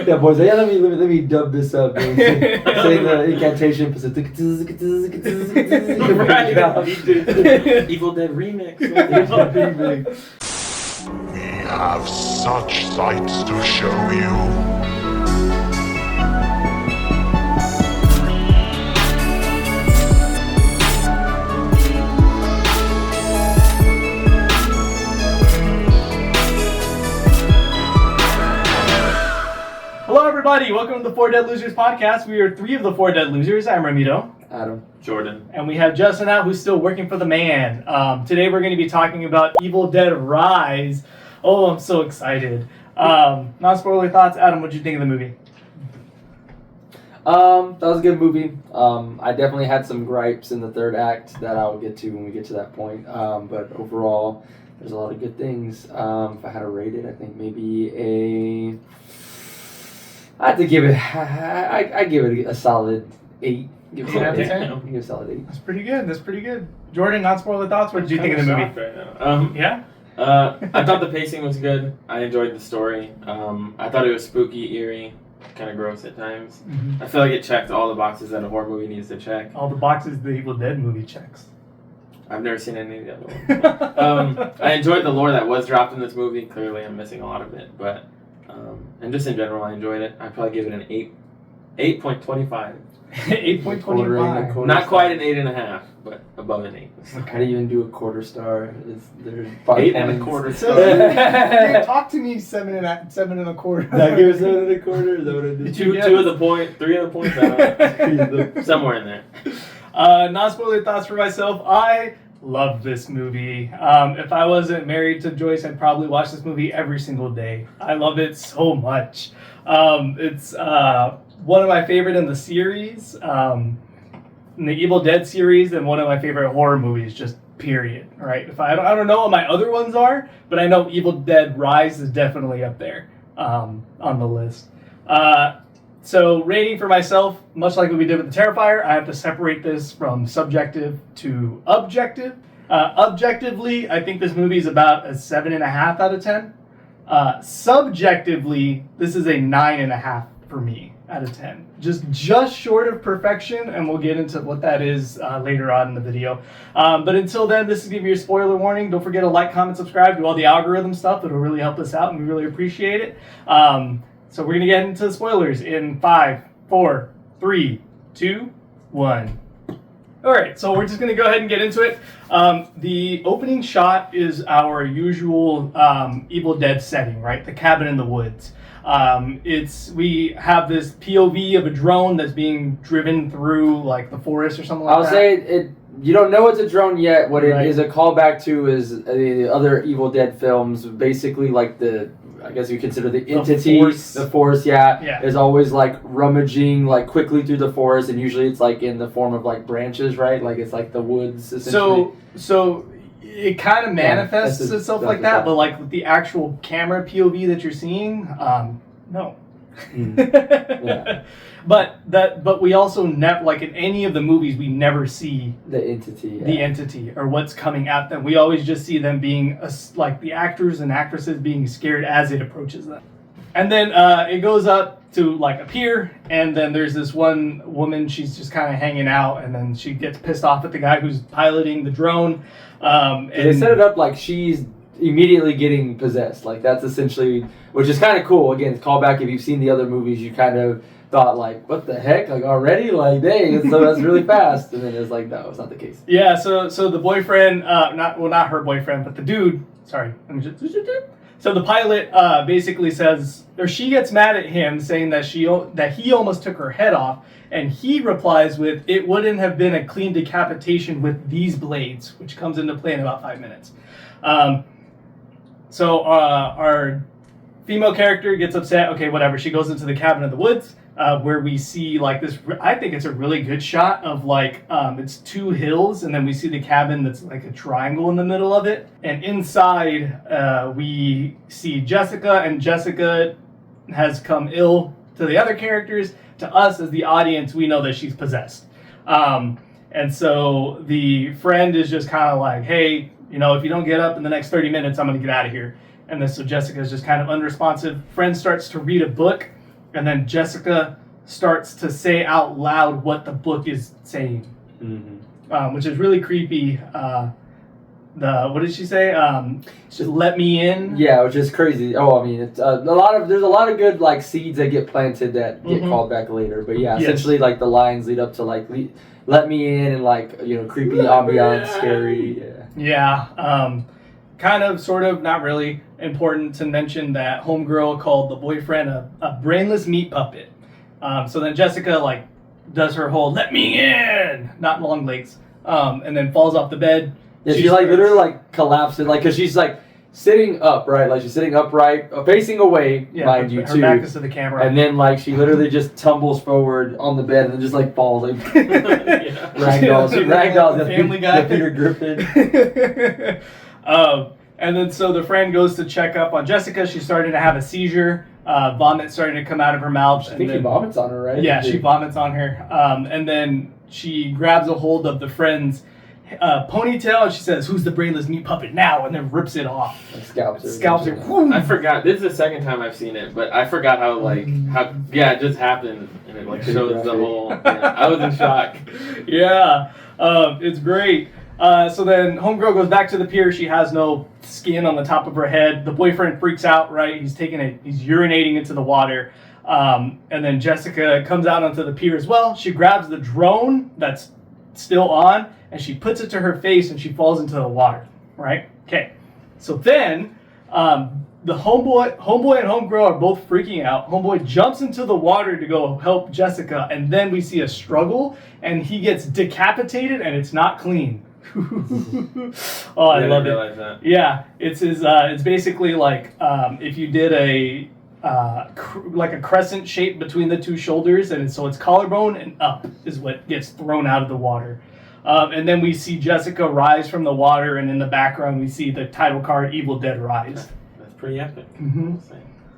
Yeah, boys. Yeah, let me dub this up. Man. Say the incantation. Evil Dead remix. We have such sights to show you. Hello, everybody. Welcome to the Four Dead Losers podcast. We are three of the Four Dead Losers. I'm Ramito. Adam. Jordan. And we have Justin out, who's still working for the man. Today we're going to be talking about Evil Dead Rise. Oh, I'm so excited. Non-spoiler thoughts. Adam, what did you think of the movie? That was a good movie. I definitely had some gripes in the third act that I'll get to when we get to that point. But overall, there's a lot of good things. If I had to rate it, I think maybe I have to give it. I give it a solid 8. Give it a 10. Give it a solid 8. That's pretty good. That's pretty good. Jordan, non-spoiler thoughts. What did you think of the movie? Right now. Yeah. I thought the pacing was good. I enjoyed the story. I thought it was spooky, eerie, kind of gross at times. Mm-hmm. I feel like it checked all the boxes that a horror movie needs to check. All the boxes the Evil Dead movie checks. I've never seen any of the other ones. I enjoyed the lore that was dropped in this movie. Clearly, I'm missing a lot of it, but and just in general, I enjoyed it. I'd probably give it an 8.25. 8.25. Not quite an 8.5, but above an 8. How do you even do a quarter star? There's 8 1/4 So, stars. talk to me 7 and a quarter. That gives 7 1/4. Is that what it is? 2 of the point, 3 of the points. I don't know. Somewhere in there. Non-spoiler thoughts for myself. I love this movie. If I wasn't married to Joyce, I'd probably watch this movie every single day. I love it so much. It's one of my favorite in the series, in the Evil Dead series, and one of my favorite horror movies, just period. Right? I don't know what my other ones are, but I know Evil Dead Rise is definitely up there on the list. So rating for myself, much like what we did with the Terrifier, I have to separate this from subjective to objective. Objectively, I think this movie is about a 7.5 out of 10. Subjectively, this is a 9.5 for me out of 10. Just short of perfection, and we'll get into what that is later on in the video. But until then, this is giving you a spoiler warning. Don't forget to like, comment, subscribe, do all the algorithm stuff. It'll really help us out, and we really appreciate it. So we're going to get into the spoilers in 5, 4, 3, 2, 1. All right, so we're just going to go ahead and get into it. The opening shot is our usual Evil Dead setting, right? The cabin in the woods. We have this POV of a drone that's being driven through like the forest or something like that. I'll say you don't know it's a drone yet. What it Right. is a callback to is the other Evil Dead films. Basically, like I guess you consider the entity, the force, Yeah. is always like rummaging like quickly through the forest, and usually it's like in the form of like branches, right? Like it's like the woods. Essentially. So it kind of manifests itself like that, but like with the actual camera POV that you're seeing, no. Yeah. But we also never, like in any of the movies, we never see the entity. Yeah. the entity or what's coming at them. We always just see them being like the actors and actresses being scared as it approaches them. And then it goes up to like appear, and then there's this one woman, she's just kind of hanging out, and then she gets pissed off at the guy who's piloting the drone. And they set it up like she's immediately getting possessed. Like that's essentially, which is kind of cool. Again, it's callback. If you've seen the other movies, you kind of thought like, what the heck? Like already? Like dang, so that's really fast. And then it's like, no, it's not the case. Yeah, so the boyfriend, not her boyfriend, but the dude, sorry, let me just, so the pilot basically says, or she gets mad at him saying that he almost took her head off, and he replies with, it wouldn't have been a clean decapitation with these blades, which comes into play in about 5 minutes. So our female character gets upset. Okay, whatever. She goes into the cabin in the woods where we see like this. I think it's a really good shot of like it's 2 hills, and then we see the cabin that's like a triangle in the middle of it. And inside we see Jessica, and Jessica has come ill to the other characters. To us as the audience, we know that she's possessed. And so the friend is just kind of like, hey, you know, if you don't get up in the next 30 minutes, I'm going to get out of here. And then so Jessica's just kind of unresponsive. Friend starts to read a book, and then Jessica starts to say out loud what the book is saying, which is really creepy. What did she say? Just let me in. Yeah, which is crazy. Oh, I mean, it's there's a lot of good like seeds that get planted that get called back later. But yeah, essentially like the lines lead up to like let me in and like creepy ambiance, scary. Yeah. Kind of, sort of, not really important to mention that homegirl called the boyfriend a brainless meat puppet. So then Jessica like does her whole let me in, not long legs, and then falls off the bed. Yeah, she like literally like collapses, like because she's like sitting up, right? Like she's sitting upright, facing away, mind you, her too. back is to the camera. And then like she literally just tumbles forward on the bed and then just like falls like ragdolls. Ragdolls, the Family Guy, the Peter Griffin. And then so the friend goes to check up on Jessica. She's starting to have a seizure. Vomit starting to come out of her mouth. I think he vomits on her, right? Yeah, she vomits on her. And then she grabs a hold of the friend's ponytail and she says, "Who's the brainless meat puppet now?" And then rips it off. Like scalps her. Scalps her. Whoo! I forgot. This is the second time I've seen it, but I forgot how it just happened and it like shows the whole. I was in shock. Yeah, it's great. So then homegirl goes back to the pier. She has no skin on the top of her head. The boyfriend freaks out, right? He's urinating into the water. And then Jessica comes out onto the pier as well. She grabs the drone that's still on and she puts it to her face and she falls into the water, right? Okay. So then the homeboy and homegirl are both freaking out. Homeboy jumps into the water to go help Jessica, and then we see a struggle and he gets decapitated and it's not clean. Oh, I love it. That. Yeah, it's basically like if you did a crescent shape between the two shoulders, and so it's collarbone and up is what gets thrown out of the water. And then we see Jessica rise from the water, and in the background we see the title card Evil Dead Rise. That's pretty epic.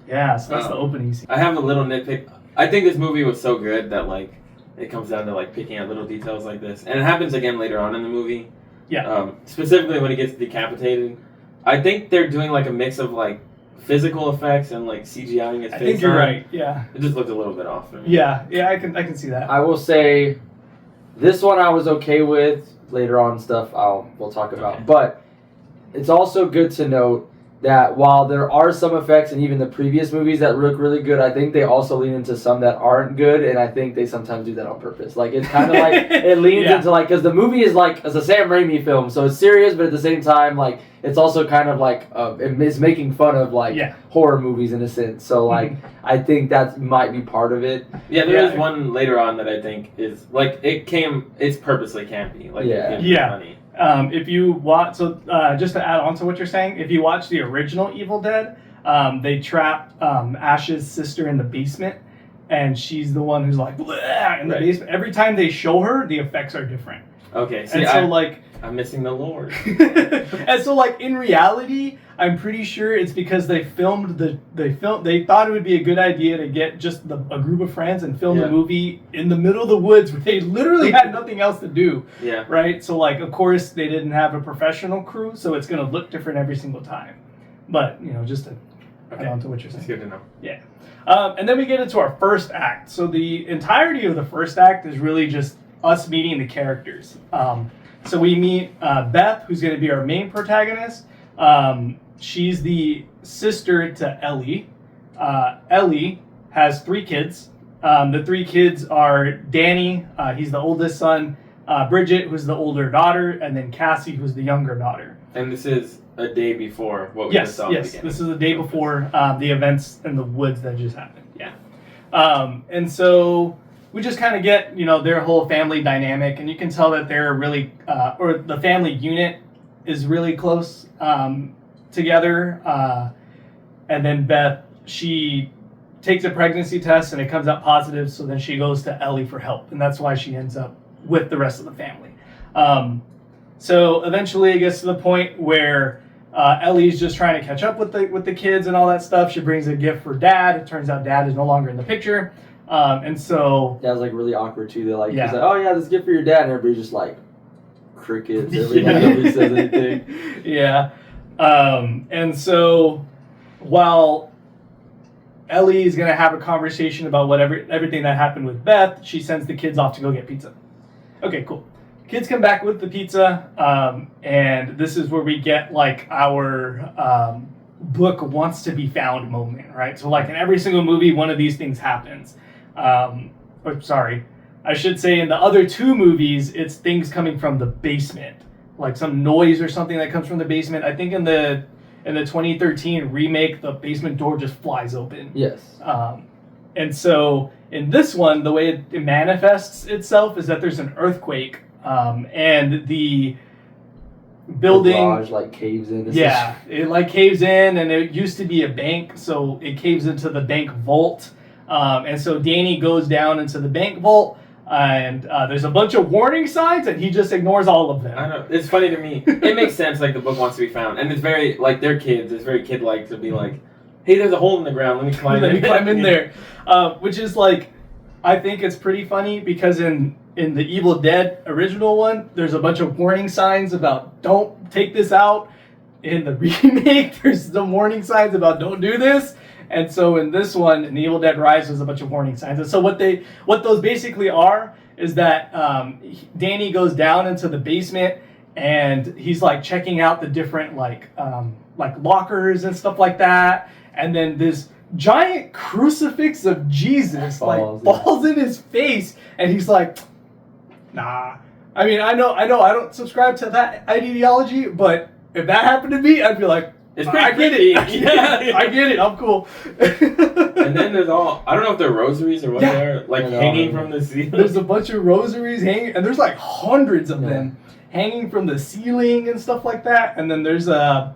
Yeah, so that's the opening scene. I have a little nitpick. I think this movie was so good that like it comes down to like picking out little details like this, and it happens again later on in the movie. Yeah. Specifically when he gets decapitated, I think they're doing like a mix of like physical effects and like CGIing his face. I think you're right. Yeah. It just looked a little bit off for me. Yeah, I can see that. I will say, this one I was okay with. Later on stuff we'll talk about, Okay. But it's also good to note that while there are some effects in even the previous movies that look really good, I think they also lean into some that aren't good, and I think they sometimes do that on purpose. Like, it's kind of like, it leans into like, because the movie is like, it's a Sam Raimi film, so it's serious, but at the same time, like, it's also kind of like, it's making fun of like horror movies in a sense. So like, I think that might be part of it. Yeah, there is one later on that I think is like, it's purposely campy. Like, it's funny. If you watch, just to add on to what you're saying, if you watch the original Evil Dead, they trap Ash's sister in the basement, and she's the one who's like in the basement. Every time they show her, the effects are different. Okay, see, and so I'm missing the lore. And so like in reality, I'm pretty sure it's because they thought it would be a good idea to get just a group of friends and film the movie in the middle of the woods where they literally had nothing else to do. Yeah. Right? So like, of course they didn't have a professional crew, so it's going to look different every single time. But, just to add on to what you're saying. It's good to know. Yeah. And then we get into our first act. So the entirety of the first act is really just us meeting the characters. So we meet Beth, who's going to be our main protagonist. She's the sister to Ellie. Ellie has 3 kids. The 3 kids are Danny, he's the oldest son, Bridget, who's the older daughter, and then Cassie, who's the younger daughter. And this is a day before what we just saw. Yes, this is the day before the events in the woods that just happened. Yeah. And so we just kind of get, their whole family dynamic, and you can tell that they're really, or the family unit is really close together. And then Beth, she takes a pregnancy test and it comes out positive, so then she goes to Ellie for help, and that's why she ends up with the rest of the family. So eventually it gets to the point where Ellie's just trying to catch up with the kids and all that stuff. She brings a gift for Dad. It turns out Dad is no longer in the picture. And so that was like really awkward too. They're like, he's like, "Oh yeah, this gift for your dad," and everybody's just like crickets. Nobody says anything. Yeah. And so while Ellie is gonna have a conversation about everything that happened with Beth. She sends the kids off to go get pizza. Okay, cool. Kids come back with the pizza, and this is where we get like our book wants to be found moment, right? So like in every single movie, one of these things happens. Or sorry, I should say in the other two movies, it's things coming from the basement, like some noise or something that comes from the basement. I think in the 2013 remake, the basement door just flies open. Yes. And so in this one, the way it manifests itself is that there's an earthquake, and the building The garage, like caves in. yeah, it like caves in, and it used to be a bank, so it caves into the bank vault. And so Danny goes down into the bank vault, and there's a bunch of warning signs, and he just ignores all of them. I know. It's funny to me. It makes sense. Like the book wants to be found, and it's very like they're kids. It's very kid-like to be like, "Hey, there's a hole in the ground. Let me climb in." Let me climb in there, which is like, I think it's pretty funny because in the Evil Dead original one, there's a bunch of warning signs about don't take this out. In the remake, there's some warning signs about don't do this. And so in this one, in the Evil Dead Rise, there's a bunch of warning signs. And so what those basically are is that Danny goes down into the basement and he's like checking out the different like lockers and stuff like that. And then this giant crucifix of Jesus falls in his face, and he's like, nah. I mean, I know I don't subscribe to that ideology, but if that happened to me, I'd be like, It's pretty I get creepy. it. Yeah, I get it. I'm cool. And then there's I don't know if they're rosaries or what Yeah. they are, like hanging from the ceiling. There's a bunch of rosaries hanging, and there's like hundreds of them hanging from the ceiling and stuff like that. And then there's a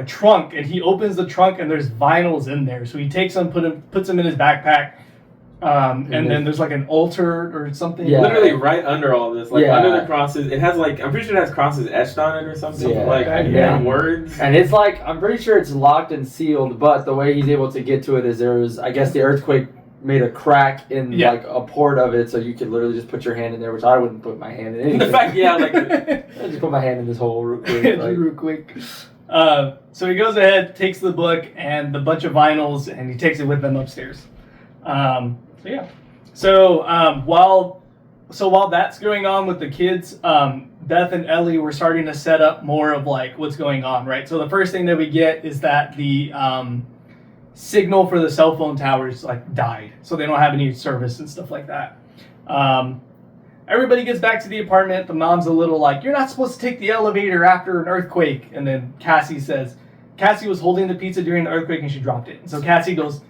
trunk, and he opens the trunk, and there's vinyls in there. So he takes them, puts them in his backpack. And then there's like an altar or something. Yeah. Literally right under all this, like under the crosses, it has like, I'm pretty sure it has crosses etched on it or something, and words. And it's like, I'm pretty sure it's locked and sealed, but the way he's able to get to it is there was, I guess the earthquake made a crack in like a port of it, so you could literally just put your hand in there, which I wouldn't put my hand in anything. The fact, I just put my hand in this hole real quick. Real quick. So he goes ahead, takes the book and the bunch of vinyls, and he takes it with him upstairs. So while that's going on with the kids, Beth and Ellie were starting to set up more of like what's going on, right? So the first thing that we get is that the signal for the cell phone towers like died, so they don't have any service and stuff like that. Everybody gets back to the apartment. The mom's a little like, you're not supposed to take the elevator after an earthquake. And then Cassie was holding the pizza during the earthquake and she dropped it. And so Cassie goes,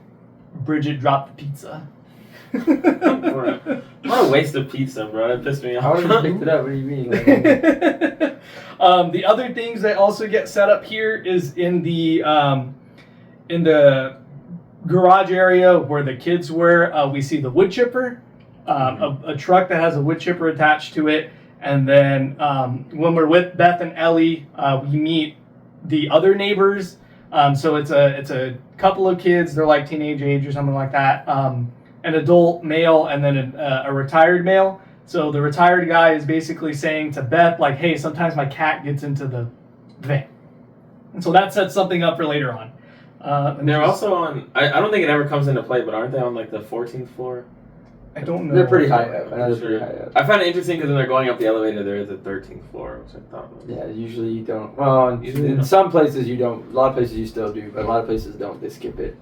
Bridget dropped the pizza. What a waste of pizza, bro. It pissed me off. I would have picked it up. What do you mean? The other things that also get set up here is in the garage area where the kids were. We see the wood chipper, a truck that has a wood chipper attached to it, and then when we're with Beth and Ellie, we meet the other neighbors. So it's a couple of kids. They're like teenage age or something like that. An adult male and then a retired male. So the retired guy is basically saying to Beth, like, hey, sometimes my cat gets into the van. And so that sets something up for later on. And they're also on, I don't think it ever comes into play, but aren't they on like the 14th floor? I don't know. They're pretty high up. I know they're pretty high up. I found it interesting because when they're going up the elevator, there is a 13th floor, which I thought was... Yeah, usually you don't. Well, in some places you don't. A lot of places you still do, but a lot of places don't. They skip it.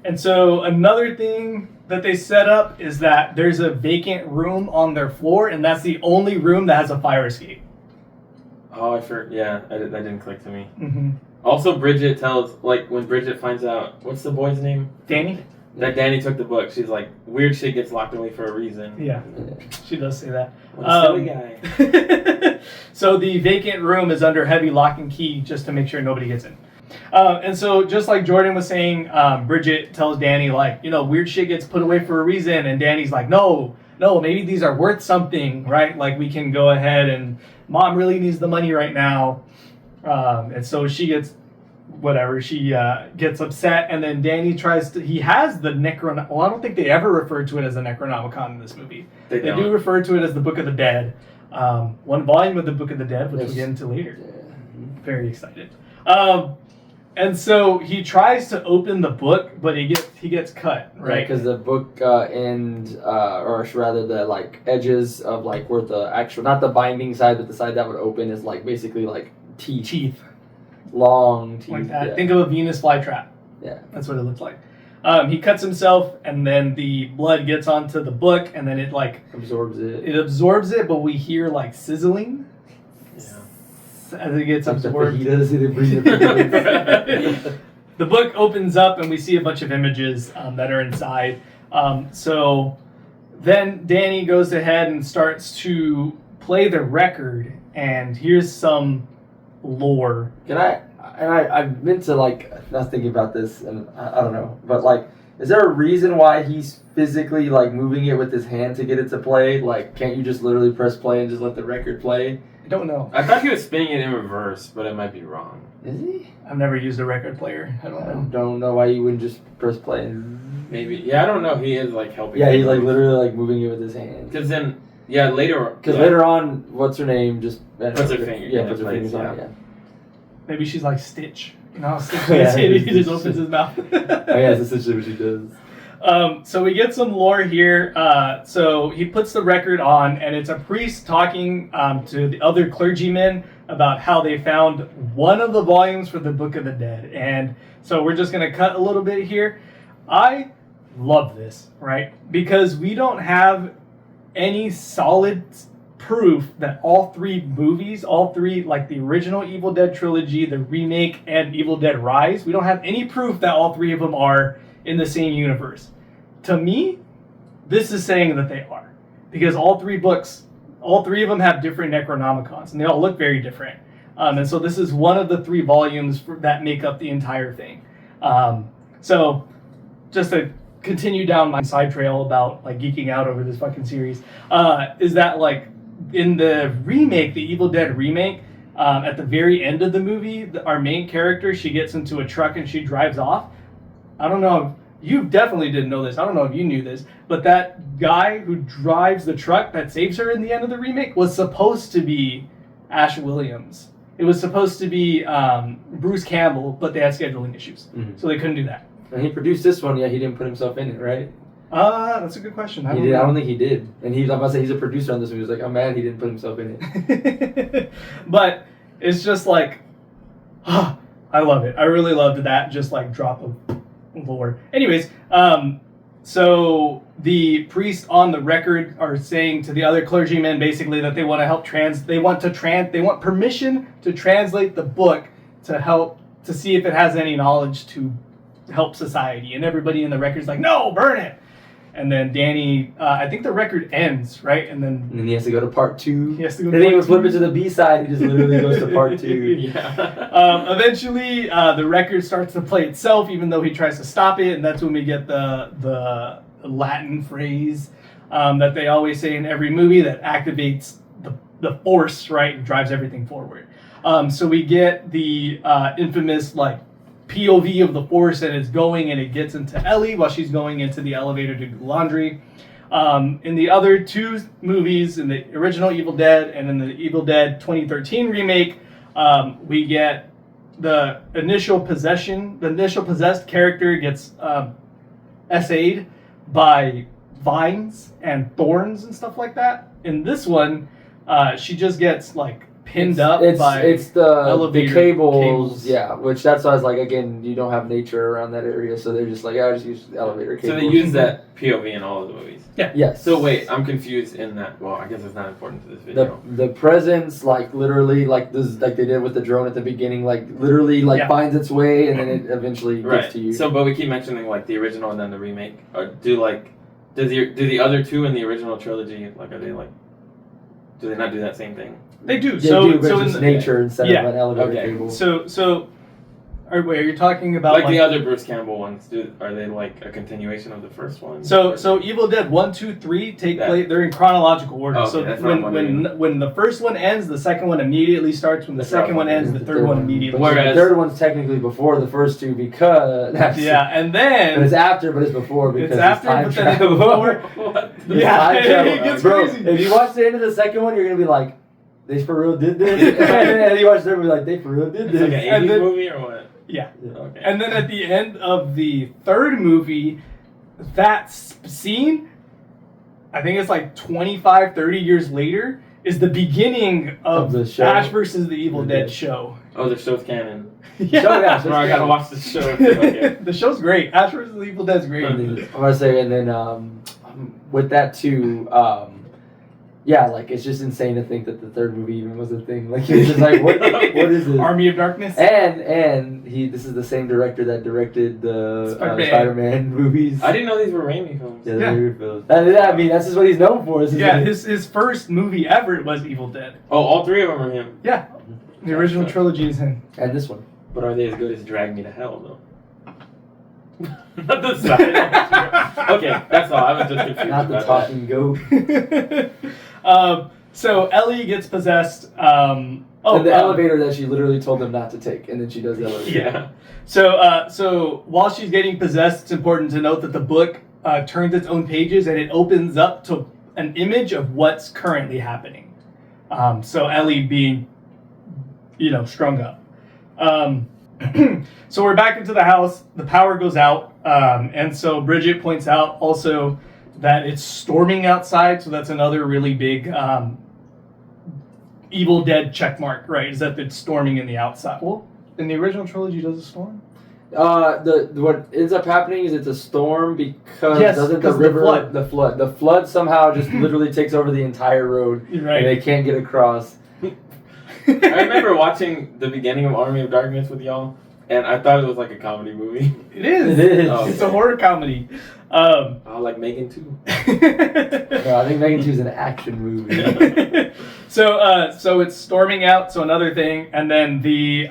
And so another thing that they set up is that there's a vacant room on their floor, and that's the only room that has a fire escape. Oh, that didn't click to me. Mm-hmm. Also, Bridget tells, like, when Bridget finds out, what's the boy's name? Danny? That Danny took the book. She's like, weird shit gets locked away for a reason. Yeah, she does say that. What a silly guy. So the vacant room is under heavy lock and key just to make sure nobody gets in. And so just like Jordan was saying, Bridget tells Danny, like, weird shit gets put away for a reason. And Danny's like, no, maybe these are worth something, right? Like, we can go ahead and Mom really needs the money right now. And so she gets she gets upset. And then Danny he has the Necronomicon. Well, I don't think they ever referred to it as the Necronomicon in this movie. They do refer to it as the Book of the Dead. One volume of the Book of the Dead, which we'll get into later. Yeah. Very excited. And so he tries to open the book, but he gets cut, right? Because the book end, or rather the like edges of like where the actual, not the binding side, but the side that would open is like basically like teeth. Long teeth. Like that. Yeah. Think of a Venus flytrap. Yeah. That's what it looks like. He cuts himself, and then the blood gets onto the book, and then it like absorbs it. It absorbs it, but we hear like sizzling. As it gets absorbed. The book opens up and we see a bunch of images that are inside. So then Danny goes ahead and starts to play the record, and here's some lore. I've been to like, I was thinking about this, and I don't know, but like, is there a reason why he's physically like moving it with his hand to get it to play? Like, can't you just literally press play and just let the record play? I don't know. I thought he was spinning it in reverse, but it might be wrong. Is he? I've never used a record player. I don't know why you wouldn't just press play and... Maybe. Yeah, I don't know. He is like helping. Yeah, he's like literally like moving it with his hand. Because then, later. Because later on, what's her name just puts her finger. Yeah, puts her fingers on it. Yeah. Maybe she's like Stitch. You know, Stitch he just opens his mouth. Oh yeah, that's essentially what she does. So we get some lore here. So he puts the record on, and it's a priest talking to the other clergymen about how they found one of the volumes for the Book of the Dead. And so we're just going to cut a little bit here. I love this, right? Because we don't have any solid proof that all three movies, like the original Evil Dead trilogy, the remake, and Evil Dead Rise, we don't have any proof that all three of them are in the same universe. To me, this is saying that they are. Because all three books, all three of them have different Necronomicons, and they all look very different. And so this is one of the 3 volumes that make up the entire thing. So just to continue down my side trail about like geeking out over this fucking series, is that like in the remake, the Evil Dead remake, at the very end of the movie, our main character, she gets into a truck and she drives off. I don't know, you definitely didn't know this. I don't know if you knew this, but that guy who drives the truck that saves her in the end of the remake was supposed to be Ash Williams. It was supposed to be Bruce Campbell, but they had scheduling issues, so they couldn't do that. And he produced this one, he didn't put himself in it, right? That's a good question. I don't think he did. And I'm about to say he's a producer on this movie. He was like, I'm mad he didn't put himself in it. But it's just like, I love it. I really loved that just like drop of lore. Anyways, so the priest on the record are saying to the other clergymen basically that they want to help they want permission to translate the book to see if it has any knowledge to help society. And everybody in the record's like, no, burn it. And then Danny, I think the record ends, right? And then he has to go to part 2. He has to go. And then he would flip it to the B-side. He just literally goes to part 2. Yeah. Eventually, the record starts to play itself, even though he tries to stop it, and that's when we get the Latin phrase that they always say in every movie that activates the force, right, and drives everything forward. So we get the infamous like POV of the force, and it's going and it gets into Ellie while she's going into the elevator to do laundry. In the other 2 movies, in the original Evil Dead and in the Evil Dead 2013 remake, we get the initial possessed character gets essayed by vines and thorns and stuff like that. In this one, she just gets like pinned up by the cables, yeah, which that's why I was like, again, you don't have nature around that area, so they're just like, I just use the elevator cables. So they use that POV in all of the movies? Yeah. Yes. So wait, I'm confused in that, well, I guess it's not important to this video. The presence, like, literally, like they did with the drone at the beginning, like, literally, like, finds its way, and then it eventually gets to you. So, but we keep mentioning, like, the original and then the remake. Or do the other 2 in the original trilogy, like, do they not do that same thing? They do. But it's nature instead of an elevator cable. So, are you talking about like the other Bruce Campbell ones? Are they like a continuation of the first one? So Evil Dead 1, 2, 3 take place. They're in chronological order. Okay, so when the first one ends, the second one immediately starts. When the second one ends, the third one immediately. Whereas the third one's technically before the first 2 because and then but it's after, but it's before because it's after, time but then it's before. It gets bro, crazy. If you watch the end of the second one, you're gonna be like, they for real did this, and then you watch the third one, be like, they for real did this. It's like an 80s movie or what? Yeah. Okay. And then at the end of the third movie, that scene, I think it's like 25, 30 years later, is the beginning of the show. Ash versus the Evil Dead show. Oh, the show's canon. Yeah. Bro, I gotta watch the show. Okay. The show's great. Ash versus the Evil Dead's great. And then, I want to say, and then with that too, yeah, like it's just insane to think that the third movie even was a thing. Like it's just like, what is this? Army of Darkness. And this is the same director that directed the Spider-Man movies. I didn't know these were Raimi films. Yeah, they're weird films. I mean, that's just what he's known for. Yeah, his first movie ever was Evil Dead. Oh, all three of them are him. Yeah, the original trilogy is him. And this one. But are they as good as Drag Me to Hell, though? Not the side. Okay, that's all. I was just confused. Not the talking goat. So Ellie gets possessed. And the elevator that she literally told them not to take, and then she does the elevator. Yeah. So while she's getting possessed, it's important to note that the book turns its own pages and it opens up to an image of what's currently happening. So Ellie being, strung up. So we're back into the house. The power goes out, and so Bridget points out also that it's storming outside. So that's another really big Evil Dead checkmark, right? Is that it's storming in the outside? Well, in the original trilogy, does it storm? What ends up happening is it's a storm because doesn't the river the flood somehow just literally takes over the entire road, right? And they can't get across. I remember watching the beginning of Army of Darkness with y'all, and I thought it was like a comedy movie. It is. It is. Oh, It's a horror comedy. I like Megan too. No, I think Megan 2 is an action movie. So it's storming out. So another thing, and then the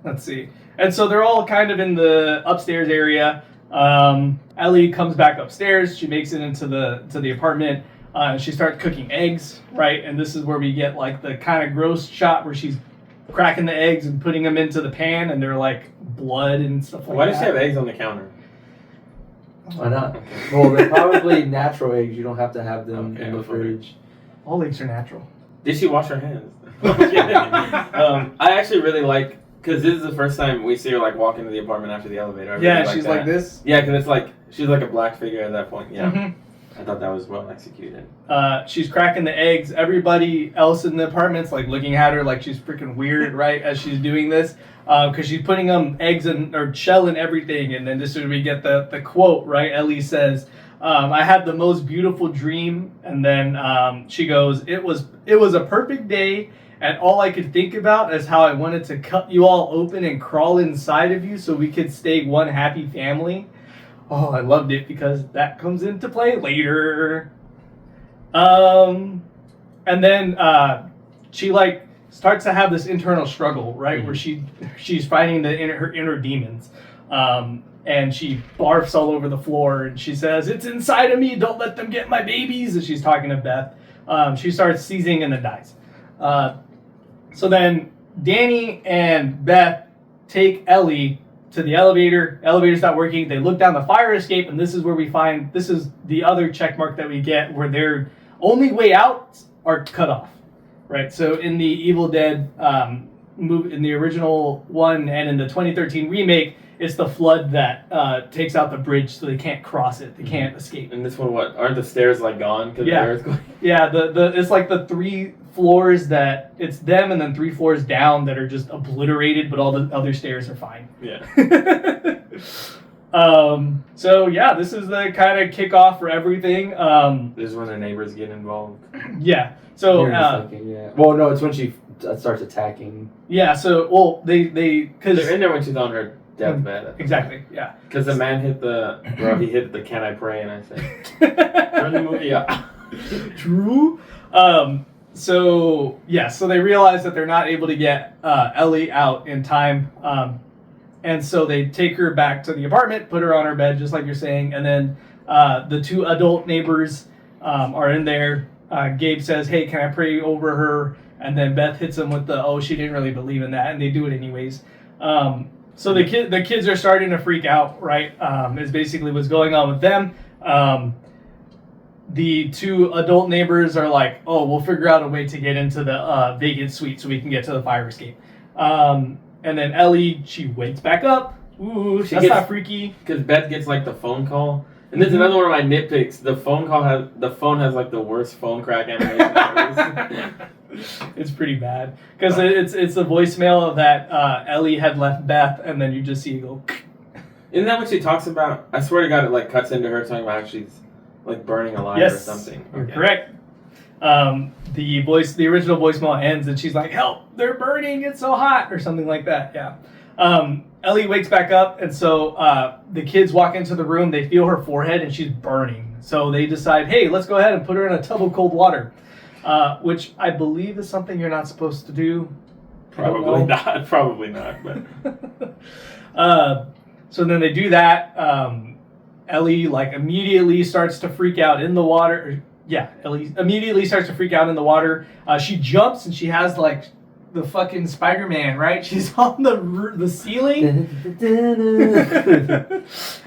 let's see, and so they're all kind of in the upstairs area. Ellie comes back upstairs. She makes it into the apartment. She starts cooking eggs, right? And this is where we get like the kind of gross shot where she's cracking the eggs and putting them into the pan, and they're like blood and stuff like that. Why does she have eggs on the counter? Why not? Well, they're probably natural eggs. You don't have to have them in the fridge. All eggs are natural. Did she wash her hands? I actually really like, because this is the first time we see her like walk into the apartment after the elevator. She's like this. Yeah, because it's like she's like a black figure at that point. Yeah. Mm-hmm. I thought that was well executed. She's cracking the eggs. Everybody else in the apartment's like looking at her like she's freaking weird, right? As she's doing this, because she's putting eggs or shell in everything. And then this is where we get the quote, right? Ellie says, "I had the most beautiful dream," and then she goes, "It was a perfect day, and all I could think about is how I wanted to cut you all open and crawl inside of you so we could stay one happy family." Oh, I loved it because that comes into play later. And then she like starts to have this internal struggle, right? Mm-hmm. Where she's fighting her inner demons. And she barfs all over the floor and she says, "It's inside of me, don't let them get my babies." And she's talking to Beth. She starts seizing and then dies. So then Danny and Beth take Ellie to the elevator. Elevator's not working. They look down the fire escape, and this is where we find, this is the other check mark that we get where their only way out are cut off, right? So in the Evil Dead movie, in the original one and in the 2013 remake, it's the flood that takes out the bridge so they can't cross it. They can't escape. And this one, what? Aren't the stairs like gone because the earthquake? Yeah, it's like the 3 floors that it's them and then 3 floors down that are just obliterated, but all the other stairs are fine. Yeah. So yeah, this is the kind of kickoff for everything. This is when the neighbors get involved. Yeah. So well, no, it's when she starts attacking. Yeah. So they because they're in there when she's on her deathbed. Exactly. Yeah. Because the man hit the "Can I pray?" and I said, "Turn the movie up." True. So they realize that they're not able to get Ellie out in time, and so they take her back to the apartment, put her on her bed, just like you're saying, and then the 2 adult neighbors are in there. Gabe says, "Hey, can I pray over her?" And then Beth hits him with the, "Oh, she didn't really believe in that," and they do it anyways. So the kids are starting to freak out, right? Is basically what's going on with them. The 2 adult neighbors are like, "Oh, we'll figure out a way to get into the vacant suite so we can get to the fire escape." And then Ellie, she wakes back up. Ooh, She that's gets- not freaky. Because Beth gets like the phone call. And this is another one of my nitpicks. The phone has like the worst phone crack animation ever. It's pretty bad because it's the voicemail that Ellie had left Beth, and then you just see it go. Isn't that what she talks about? I swear to God, it like cuts into her talking about how she's like burning alive or something. You're correct. The original voicemail ends and she's like, "Help! They're burning! It's so hot!" or something like that. Yeah. Ellie wakes back up, and so the kids walk into the room. They feel her forehead, and she's burning. So they decide, "Hey, let's go ahead and put her in a tub of cold water," which I believe is something you're not supposed to do. Probably not. Probably not. But so then they do that. Ellie like immediately starts to freak out in the water. Yeah, Ellie immediately starts to freak out in the water. She jumps and she has like the fucking Spider-Man, right? She's on the ceiling.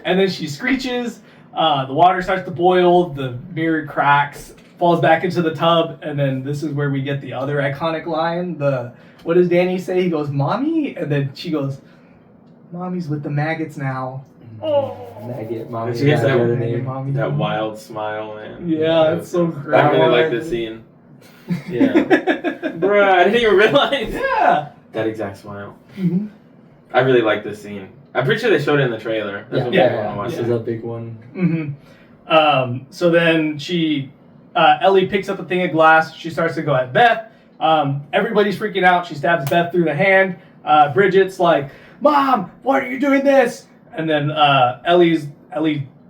And then she screeches. The water starts to boil. The mirror cracks, falls back into the tub, and then this is where we get the other iconic line. What does Danny say? He goes, "Mommy," and then she goes, "Mommy's with the maggots now." Oh, Maggot, mommy. she has Mommy. that wild smile, man. Yeah, it's so great. I really like this scene. Yeah. Bruh, I didn't even realize. Yeah. That exact smile. Mm-hmm. I really like this scene. I'm pretty sure they showed it in the trailer. That's what made me wanna watch This it. is a big one. Mm-hmm. So then Ellie picks up a thing of glass. She starts to go at Beth. Everybody's freaking out. She stabs Beth through the hand. Bridget's like, "Mom, why are you doing this?" And then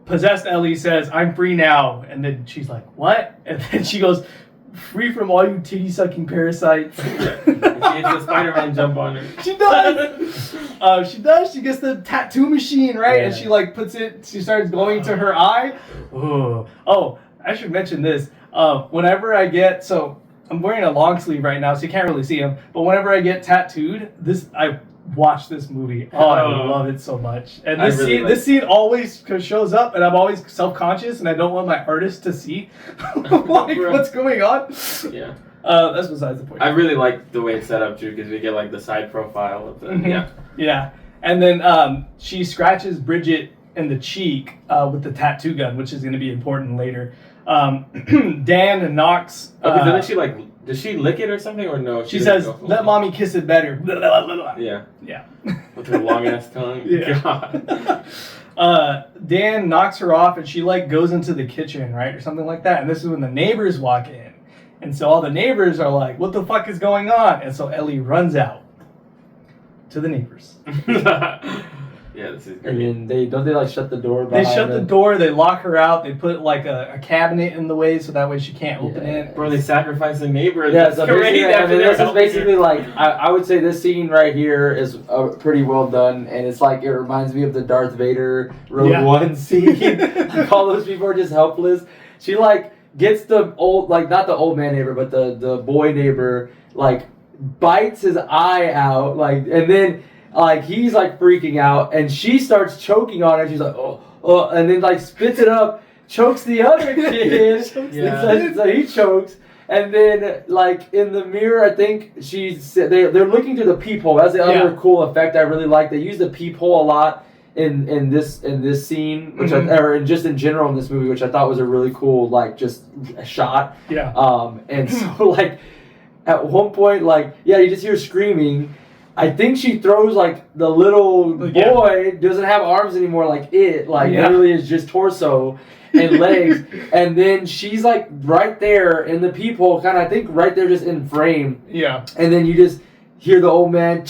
possessed Ellie says, "I'm free now." And then she's like, "What?" And then she goes, "Free from all you titty-sucking parasites." She gets the Spider-Man jump on her. She does. She does. She gets the tattoo machine, right? And Yeah. she like puts it. She starts going to her eye. Oh, I should mention this. Whenever I get I'm wearing a long sleeve right now, so you can't really see them. But whenever I get tattooed, I watch this movie. Oh, I love it so much. And this scene always shows up, and I'm always self-conscious, and I don't want my artist to see like what's going on. Yeah. That's besides the point. I really like the way it's set up too, because we get like the side profile of the Yeah. And then she scratches Bridget in the cheek with the tattoo gun, which is going to be important later. Dan knocks. Then she like, does she lick it or something, or no? She says, "Let mommy kiss it better." Yeah. Yeah. With her long ass tongue. Yeah. God. Dan knocks her off, and she like goes into the kitchen, right, or something like that. And this is when the neighbors walk in, and so all the neighbors are like, "What the fuck is going on?" And so Ellie runs out to the neighbors. Yeah, this is And great. then they like shut the door They behind shut the them? door. They lock her out. They put like a cabinet in the way so that way she can't open it. Bro, they sacrifice the neighbor. Yeah, That's so great basically, after they're this is helping basically her. like I would say this scene right here is pretty well done, and it's like it reminds me of the Darth Vader Rogue One scene. Like all those people are just helpless. She like gets the old, like not the old man neighbor, but the boy neighbor, like bites his eye out, like, and then like he's like freaking out, and she starts choking on it. She's like, oh, and then like spits it up, chokes the other kid. So he chokes. And then, like in the mirror, I think they're looking through the peephole. That's the other cool effect I really like. They use the peephole a lot in this scene, which or just in general in this movie, which I thought was a really cool just shot. Yeah. And so like at one point, you just hear screaming. I think she throws like the little boy doesn't have arms anymore, literally is just torso and legs, and then she's like right there in the peephole, kind of I think right there just in frame. Yeah. And then you just hear the old man,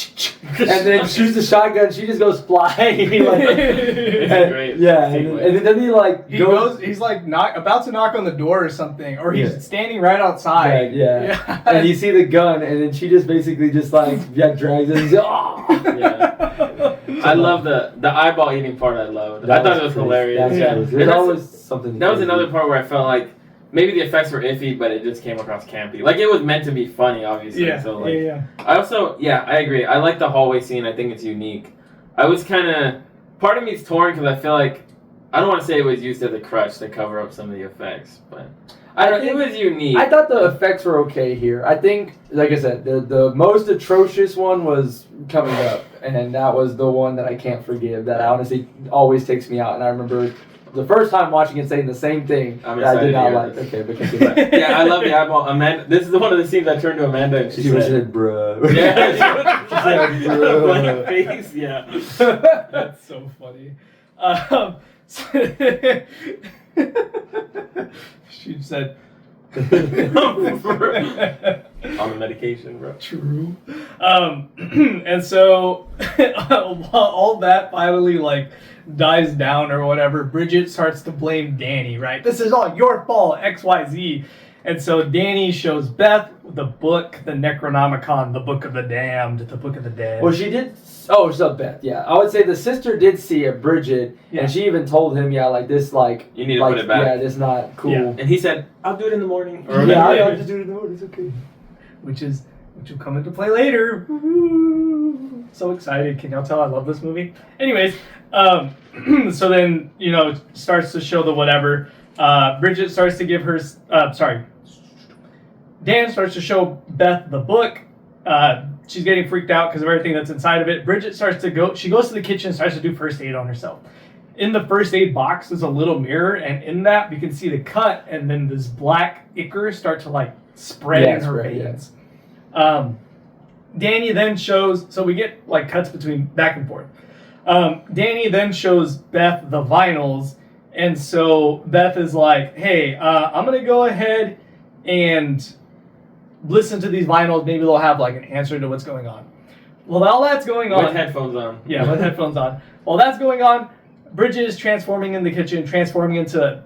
and then shoots the shotgun. She just goes flying. Great. Yeah, and then he goes. He's like about to knock on the door or something, or he's standing right outside. Yeah. And you see the gun, and then she just basically just drags it. And Yeah. I love the eyeball eating part. I loved. I thought it was hilarious. There's always something. That was another part where I felt like maybe the effects were iffy, but it just came across campy. Like it was meant to be funny, obviously. Yeah. So I also, I agree. I like the hallway scene. I think it's unique. I was part of me's torn because I feel like I don't want to say it was used as a crutch to cover up some of the effects, but It was unique. I thought the effects were okay here. I think, like I said, the most atrocious one was coming up, and that was the one that I can't forgive. That honestly always takes me out. And I remember the first time watching it saying the same thing I'm that I did excited to not hear like. this. Okay, but continue. Yeah, I love the eyeball. Amanda, this is one of the scenes I turned to Amanda and she said, "Bro." "Yeah, she said, "Bro." blank face." Yeah. That's so funny. She said, On the medication, bro. True. And so all that finally like dies down or whatever. Bridget starts to blame Danny, right? This is all your fault, XYZ. And so Danny shows Beth the book, the Necronomicon, the Book of the Damned, the Book of the Dead. Well, she did. Oh, so Beth. Yeah, I would say the sister did see it, Bridget, and she even told him, "Yeah, like this, like You need to like, put it back." Yeah, this not cool." Yeah. And he said, "I'll do it in the morning." Or Yeah, whatever. I'll just do it in the morning. It's okay. which will come into play later. Woo-hoo. So excited! Can y'all tell I love this movie? Anyways, so then starts to show the whatever. Bridget starts to give her. Dan starts to show Beth the book. She's getting freaked out because of everything that's inside of it. Bridget starts to go. She goes to the kitchen and starts to do first aid on herself. In the first aid box is a little mirror, and in that we can see the cut, and then this black ichor start to like spread in her veins. Yeah. Danny then shows. So we get like cuts between back and forth. Danny then shows Beth the vinyls, and so Beth is like, "Hey, I'm gonna go ahead and listen to these vinyls. Maybe they'll have like an answer to what's going on." Well, all that's going on. With headphones on. Yeah, with headphones on. While that's going on, Bridget is transforming in the kitchen, transforming into.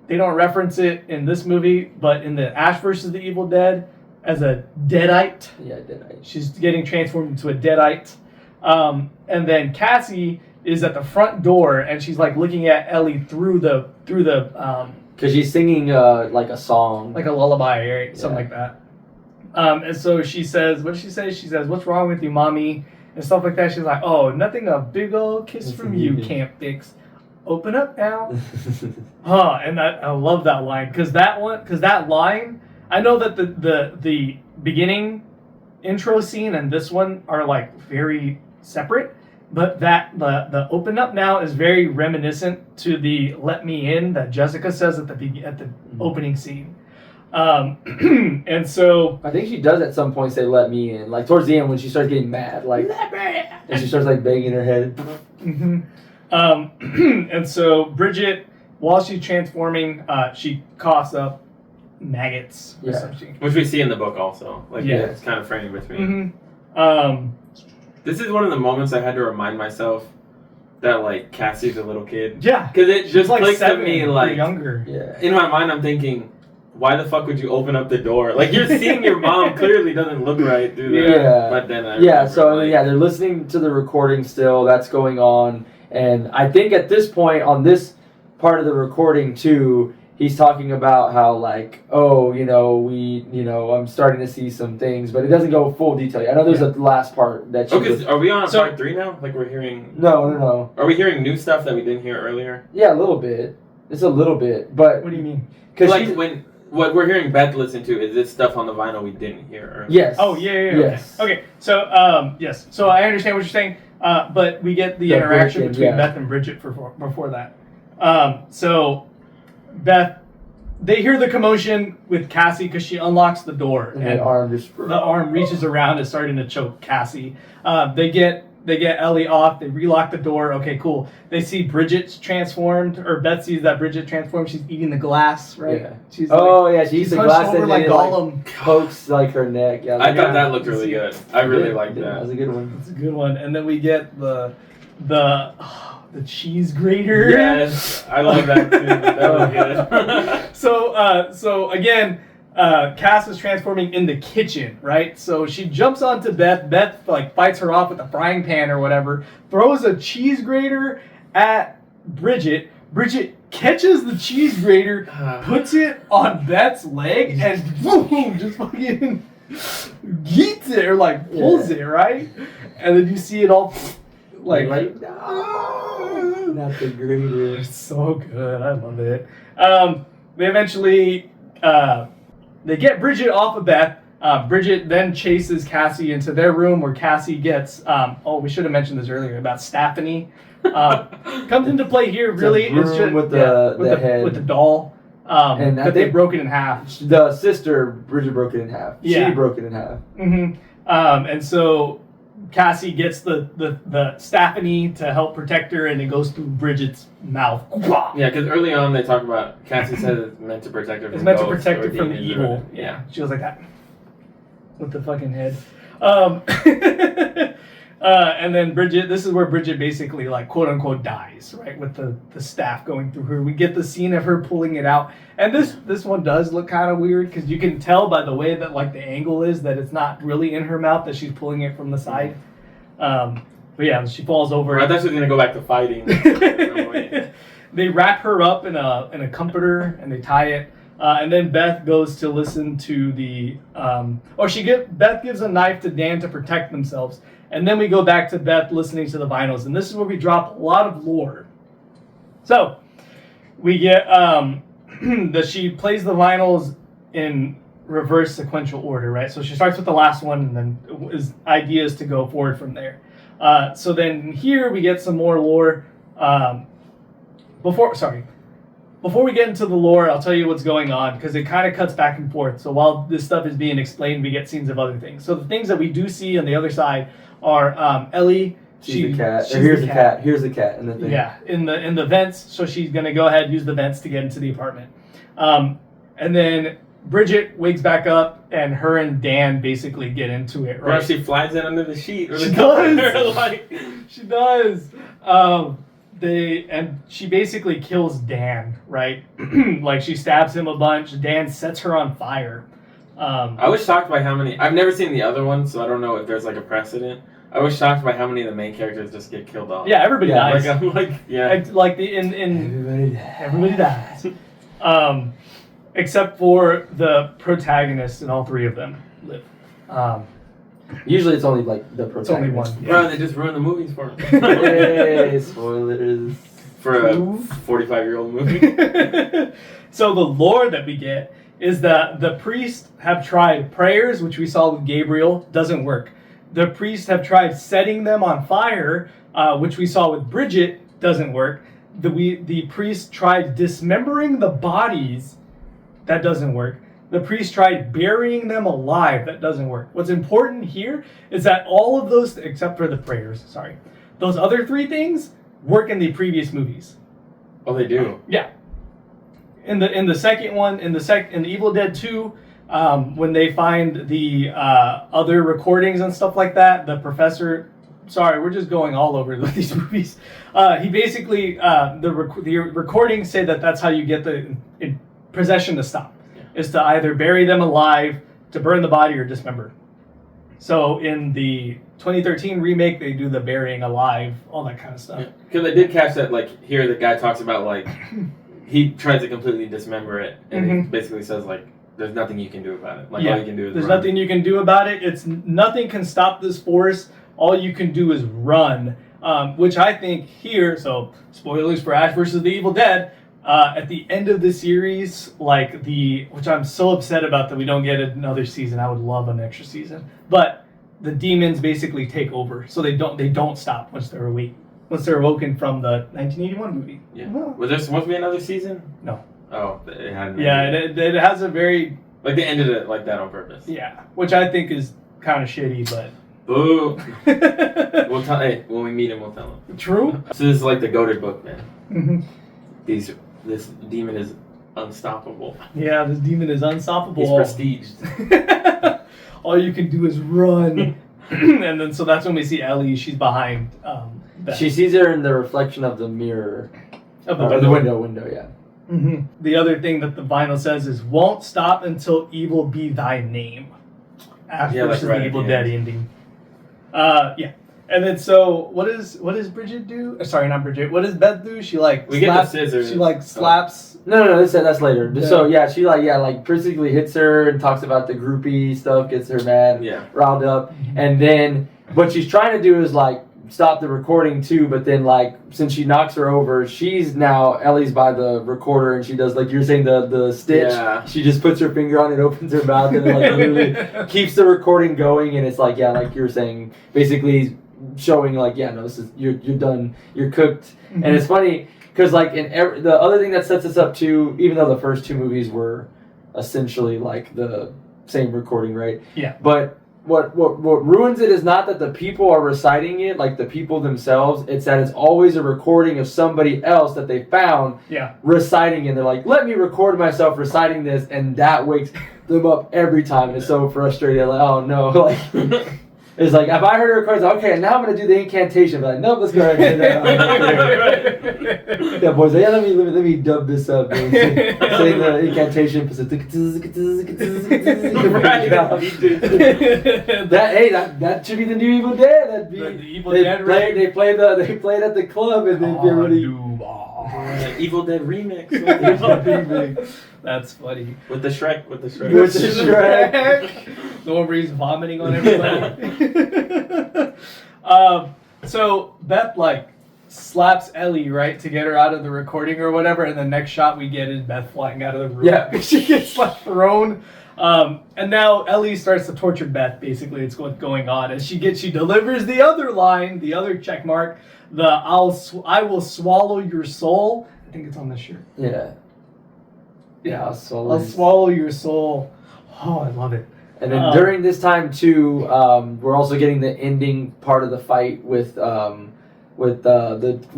They don't reference it in this movie, but in the Ash vs. the Evil Dead, as a deadite. Yeah, deadite. She's getting transformed into a deadite. And then Cassie is at the front door, and she's like looking at Ellie through the because she's singing like a song, like a lullaby, right? Something like that. And so she says, what does she say? She says, "What's wrong with you, mommy?" And stuff like that. She's like, "Oh, nothing. A big old kiss from you can't fix. Open up now." And I love that line because that line. I know that the beginning intro scene and this one are like very separate, but that the open up now is very reminiscent to the "let me in" that Jessica says at the opening scene. And so I think she does at some point say "let me in," like towards the end when she starts getting mad, like "let me in," and she starts like banging her head. Mm-hmm. And so Bridget, while she's transforming, she coughs up maggots or something. Which we see in the bobook also. Like, Yeah. it's kind of framed between. Mm-hmm. This is one of the moments I had to remind myself that, like, Cassie's a little kid. Yeah. Because it She's just like clicks to 7 me, or like, younger. Yeah. in my mind I'm thinking, why the fuck would you open up the door? Like, you're seeing your mom clearly doesn't look right through that. Yeah. But then they're listening to the recording still. That's going on. And I think at this point, on this part of the recording too, he's talking about how like, oh, I'm starting to see some things, but it doesn't go full detail. I know there's a last part that are we on part 3 now? Like we're hearing... No. Are we hearing new stuff that we didn't hear earlier? Yeah, a little bit. It's a little bit, but... What do you mean? Like what we're hearing Beth listen to is this stuff on the vinyl we didn't hear earlier. Yes. Oh, yeah. Yes. Okay, so, yes. So I understand what you're saying, but we get the interaction between Beth and Bridget before that. So Beth, they hear the commotion with Cassie because she unlocks the door. And the arm reaches around and starting to choke Cassie. They get Ellie off. They relock the door. Okay, cool. They see Bridget's transformed, or Beth sees that Bridget transformed. She's eating the glass, right? Yeah. She's she eats the glass and like then Gollum. pokes like her neck. Yeah, I thought that looked really good. I really liked that. That was a good one. It's a good one. And then we get the cheese grater. Yes, I love that too. That was good. So again, Cass is transforming in the kitchen, right? So she jumps onto Beth. Beth like fights her off with a frying pan or whatever. Throws a cheese grater at Bridget. Bridget catches the cheese grater, puts it on Beth's leg, and boom, just fucking yeets it or like pulls it, right? And then you see it all like no, not the grater. It's so good. I love it. They eventually they get Bridget off of Beth. Bridget then chases Cassie into their room where Cassie gets, we should have mentioned this earlier about Stephanie. Comes into play here really. It's just with the head. With the doll. And but they broke it in half. The sister, Bridget, broke it in half. Yeah. She broke it in half. And so Cassie gets the Stephanie to help protect her, and it goes through Bridget's mouth. Yeah, because early on they talk about, Cassie said it's meant to protect her from It's meant to ghosts protect or her from the demons evil. or- yeah. She was like that. With the fucking head. And then Bridget, this is where Bridget basically, like, quote unquote dies, right? With the staff going through her. We get the scene of her pulling it out. And this one does look kind of weird because you can tell by the way that, like, the angle is that it's not really in her mouth, that she's pulling it from the side. But yeah, she falls over. I thought she was going to go back to fighting. They wrap her up in a comforter and they tie it. And then Beth goes to listen to the, Beth gives a knife to Dan to protect themselves. And then we go back to Beth listening to the vinyls. And this is where we drop a lot of lore. So, we get, that she plays the vinyls in reverse sequential order, right? So she starts with the last one and then his idea is to go forward from there. So then here we get some more lore. Before we get into the lore, I'll tell you what's going on because it kind of cuts back and forth. So while this stuff is being explained, we get scenes of other things. So the things that we do see on the other side are Ellie. She's the cat. Here's the cat. Here's the cat in the thing. Yeah, in the vents. So she's gonna go ahead and use the vents to get into the apartment. And then Bridget wakes back up, and her and Dan basically get into it. Right? Bro, she flies in under the sheet. She does. She does. She basically kills Dan, right? Like she stabs him a bunch. Dan sets her on fire. I was shocked by how many. I've never seen the other one, so I don't know if there's like a precedent. I was shocked by how many of the main characters just get killed off. Yeah, everybody dies. Like, I'm like, yeah. Like everybody dies. Except for the protagonists, and all three of them live. Usually it's only like the protagonist. It's only one. Yeah. Bro, they just ruined the movies for me. Yay, spoilers. For a 45-year-old movie. So the lore that we get is that the priests have tried prayers, which we saw with Gabriel, doesn't work. The priests have tried setting them on fire, which we saw with Bridget, doesn't work. The priests tried dismembering the bodies, that doesn't work. The priest tried burying them alive, that doesn't work. What's important here is that all of those, except for the prayers, those other three things work in the previous movies. Oh, they do? Yeah. In the second one, in the Evil Dead 2, when they find the other recordings and stuff like that, the professor, we're just going all over these movies. He basically, the recordings say that that's how you get the possession to stop, is to either bury them alive, to burn the body, or dismember. So in the 2013 remake, they do the burying alive, all that kind of stuff. Because I did catch that, like, here the guy talks about, like, he tries to completely dismember it, and he basically says, like, there's nothing you can do about it. Like, all you can do is there's run. nothing you can do about it. It's nothing can stop this force. All you can do is run, which I think here, so spoilers for Ash versus the Evil Dead, at the end of the series, which I'm so upset about that we don't get another season. I would love an extra season, but the demons basically take over, so they don't stop once they're awoken from the 1981 movie. Yeah. Was there supposed to be another season? No. Oh, it hadn't. Yeah, it has a very like they ended it like that on purpose. Yeah, which I think is kind of shitty, but. Boo. We'll tell. Hey, when we meet him, we'll tell him. True. So this is like the goated book, man. Mm-hmm. This demon is unstoppable. Yeah, this demon is unstoppable. He's prestiged. All you can do is run. And then so that's when we see Ellie. She's behind. Beth. She sees her in the reflection of the mirror. Of the window, yeah. Mm-hmm. The other thing that the vinyl says is, "Won't stop until evil be thy name." Ash versus the Evil Dead ending. Yeah. And then so what does Bridget do? Sorry, not Bridget. What does Beth do? She get the scissors. She slaps. No, that's later. Yeah. So yeah, she basically hits her and talks about the groupie stuff, gets her mad, riled up, and then what she's trying to do is like stop the recording too, but then like since she knocks her over, Ellie's by the recorder and she does like you're saying the stitch. Yeah. She just puts her finger on it, opens her mouth, and like literally keeps the recording going. And it's like like you were saying, basically showing like no, this is you're done, you're cooked. Mm-hmm. And it's funny because like the other thing that sets us up too, even though the first two movies were essentially like the same recording, right? Yeah. But what ruins it is not that the people are reciting it, like the people themselves. It's that it's always a recording of somebody else that they found reciting it. And they're like, let me record myself reciting this, and that wakes them up every time. And it's so frustrating. Like, oh no, like it's like if I heard a record, okay, now I'm gonna do the incantation. But like, nope, let's go ahead and do that. Yeah, boys, let me dub this up. Say the incantation. That should be the new Evil Dead. That'd be the Evil Dead. They play it at the club and then get ready. Evil Dead remix. That's funny. With the Shrek. The one where he's vomiting on everybody. So Beth like slaps Ellie, right, to get her out of the recording or whatever, and the next shot we get is Beth flying out of the room. Yeah. She gets like thrown. And now Ellie starts to torture Beth, basically. It's what's going on. And she delivers the other line, the other check mark, I will swallow your soul. I think it's on this shirt. Yeah. Yeah, I'll swallow your soul. Oh, I love it. And then during this time too, we're also getting the ending part of the fight with the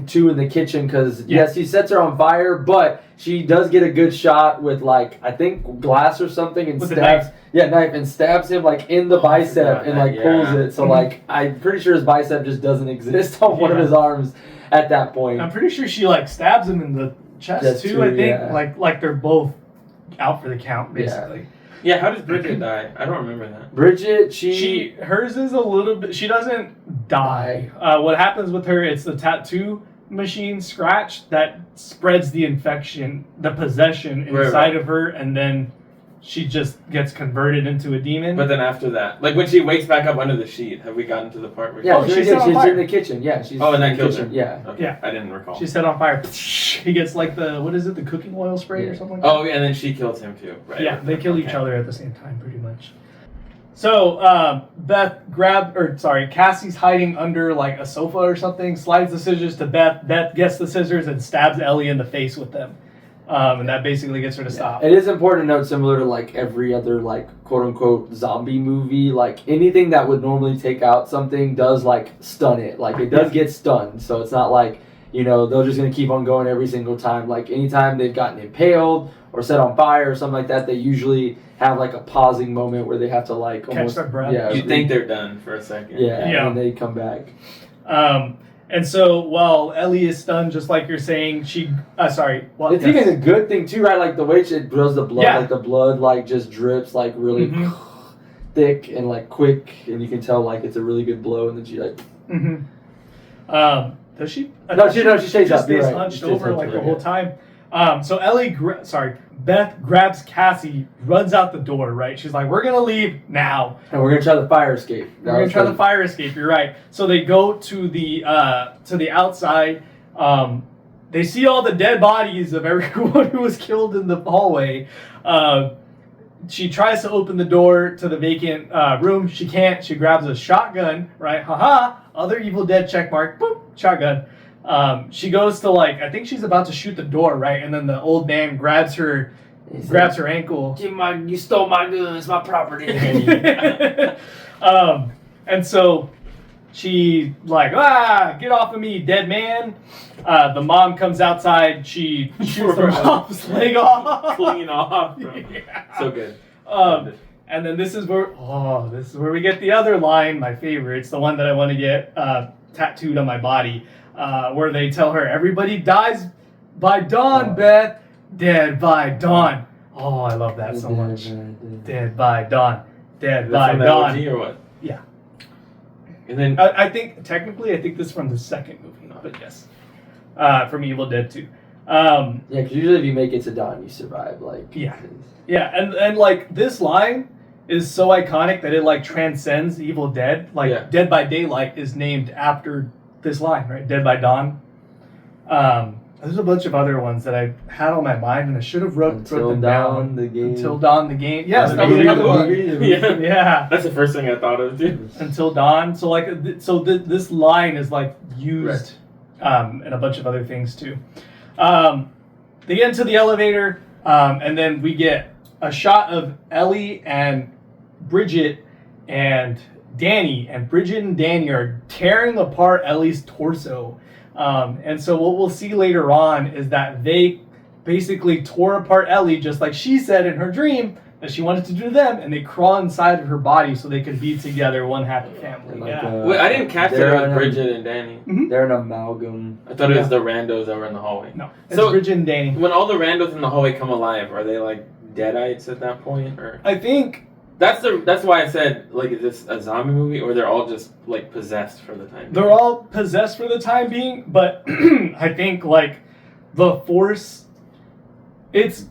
two in the kitchen because yes, he sets her on fire, but she does get a good shot with like I think glass or something and knife and stabs him like in the bicep and like pulls it. So like I'm pretty sure his bicep just doesn't exist on one of his arms at that point. I'm pretty sure she like stabs him in the chest too. I think like they're both out for the count basically. Yeah, how does Bridget die? I don't remember that. Bridget, hers is a little bit. She doesn't die. What happens with her? It's the tattoo machine scratch that spreads the infection, the possession inside of her, and then she just gets converted into a demon. But then after that, like when she wakes back up under the sheet, have we gotten to the part where? She's in the kitchen. Yeah, she's. Oh, and that kills her. Yeah. Okay. Yeah. I didn't recall. She's set on fire. He gets like the cooking oil spray or something like that? Oh, yeah, and then she kills him too, right? Yeah, they kill each other at the same time, pretty much. So, Cassie's hiding under like a sofa or something, slides the scissors to Beth. Beth gets the scissors and stabs Ellie in the face with them. And that basically gets her to stop. It is important to note, similar to like every other like quote unquote zombie movie, like anything that would normally take out something does like stun it. Like it does get stunned. So it's not like, they're just going to keep on going every single time. Like anytime they've gotten impaled or set on fire or something like that, they usually have like a pausing moment where they have to like catch their breath. Yeah, you think they're done for a second. Yeah. And they come back. And so while Ellie is stunned, just like you're saying, it's even a good thing too, right? Like the way she does the blood, like the blood like just drips like really thick and like quick, and you can tell like it's a really good blow, and then she like. Does she? She stays up. Stays hunched over like the whole time. So Beth grabs Cassie, runs out the door, right? She's like, we're going to leave now. And we're going to try the fire escape. The fire escape, you're right. So they go to the outside. They see all the dead bodies of everyone who was killed in the hallway. She tries to open the door to the vacant room. She can't. She grabs a shotgun, right? Haha, other Evil Dead checkmark. Boop, shotgun. She goes to I think she's about to shoot the door, right? And then the old man grabs her ankle. You stole my gun. It's my property. And so she get off of me, dead man. The mom comes outside. She shoots her mom's leg off. Clean off. So good. And then this is where we get the other line, my favorite. It's the one that I want to get tattooed on my body. Where they tell her, everybody dies by dawn, Beth. Dead by dawn. Oh, I love that so much. Dead by dawn. Dead by dawn. Or what? Yeah. And then I think this is from the second movie, but yes, from Evil Dead 2. Because usually if you make it to dawn, you survive. And like this line is so iconic that it like transcends Evil Dead. Dead by Daylight is named after this line, right? Dead by Dawn. There's a bunch of other ones that I had on my mind, and I should have wrote them down. The game. Until Dawn, the game. Yes, The that was movie, another the one. movie. Yeah. Yeah. That's the first thing I thought of too. Until Dawn. So this line is like used in a bunch of other things too. They get into the elevator, and then we get a shot of Ellie and Bridget and Danny, and Bridget and Danny are tearing apart Ellie's torso. And so what we'll see later on is that they basically tore apart Ellie, just like she said in her dream that she wanted to do to them, and they crawl inside of her body so they could be together, one happy family. Like, Wait, I didn't catch that it was Bridget and Danny. They're an amalgam. I thought it was the randos that were in the hallway. No, it's So- Bridget and Danny. When all the randos in the hallway come alive, are they like deadites at that point, or I think that's why I said, like, is this a zombie movie, or they're all just like possessed for the time being? they're all possessed for the time being, but I think like the Force, its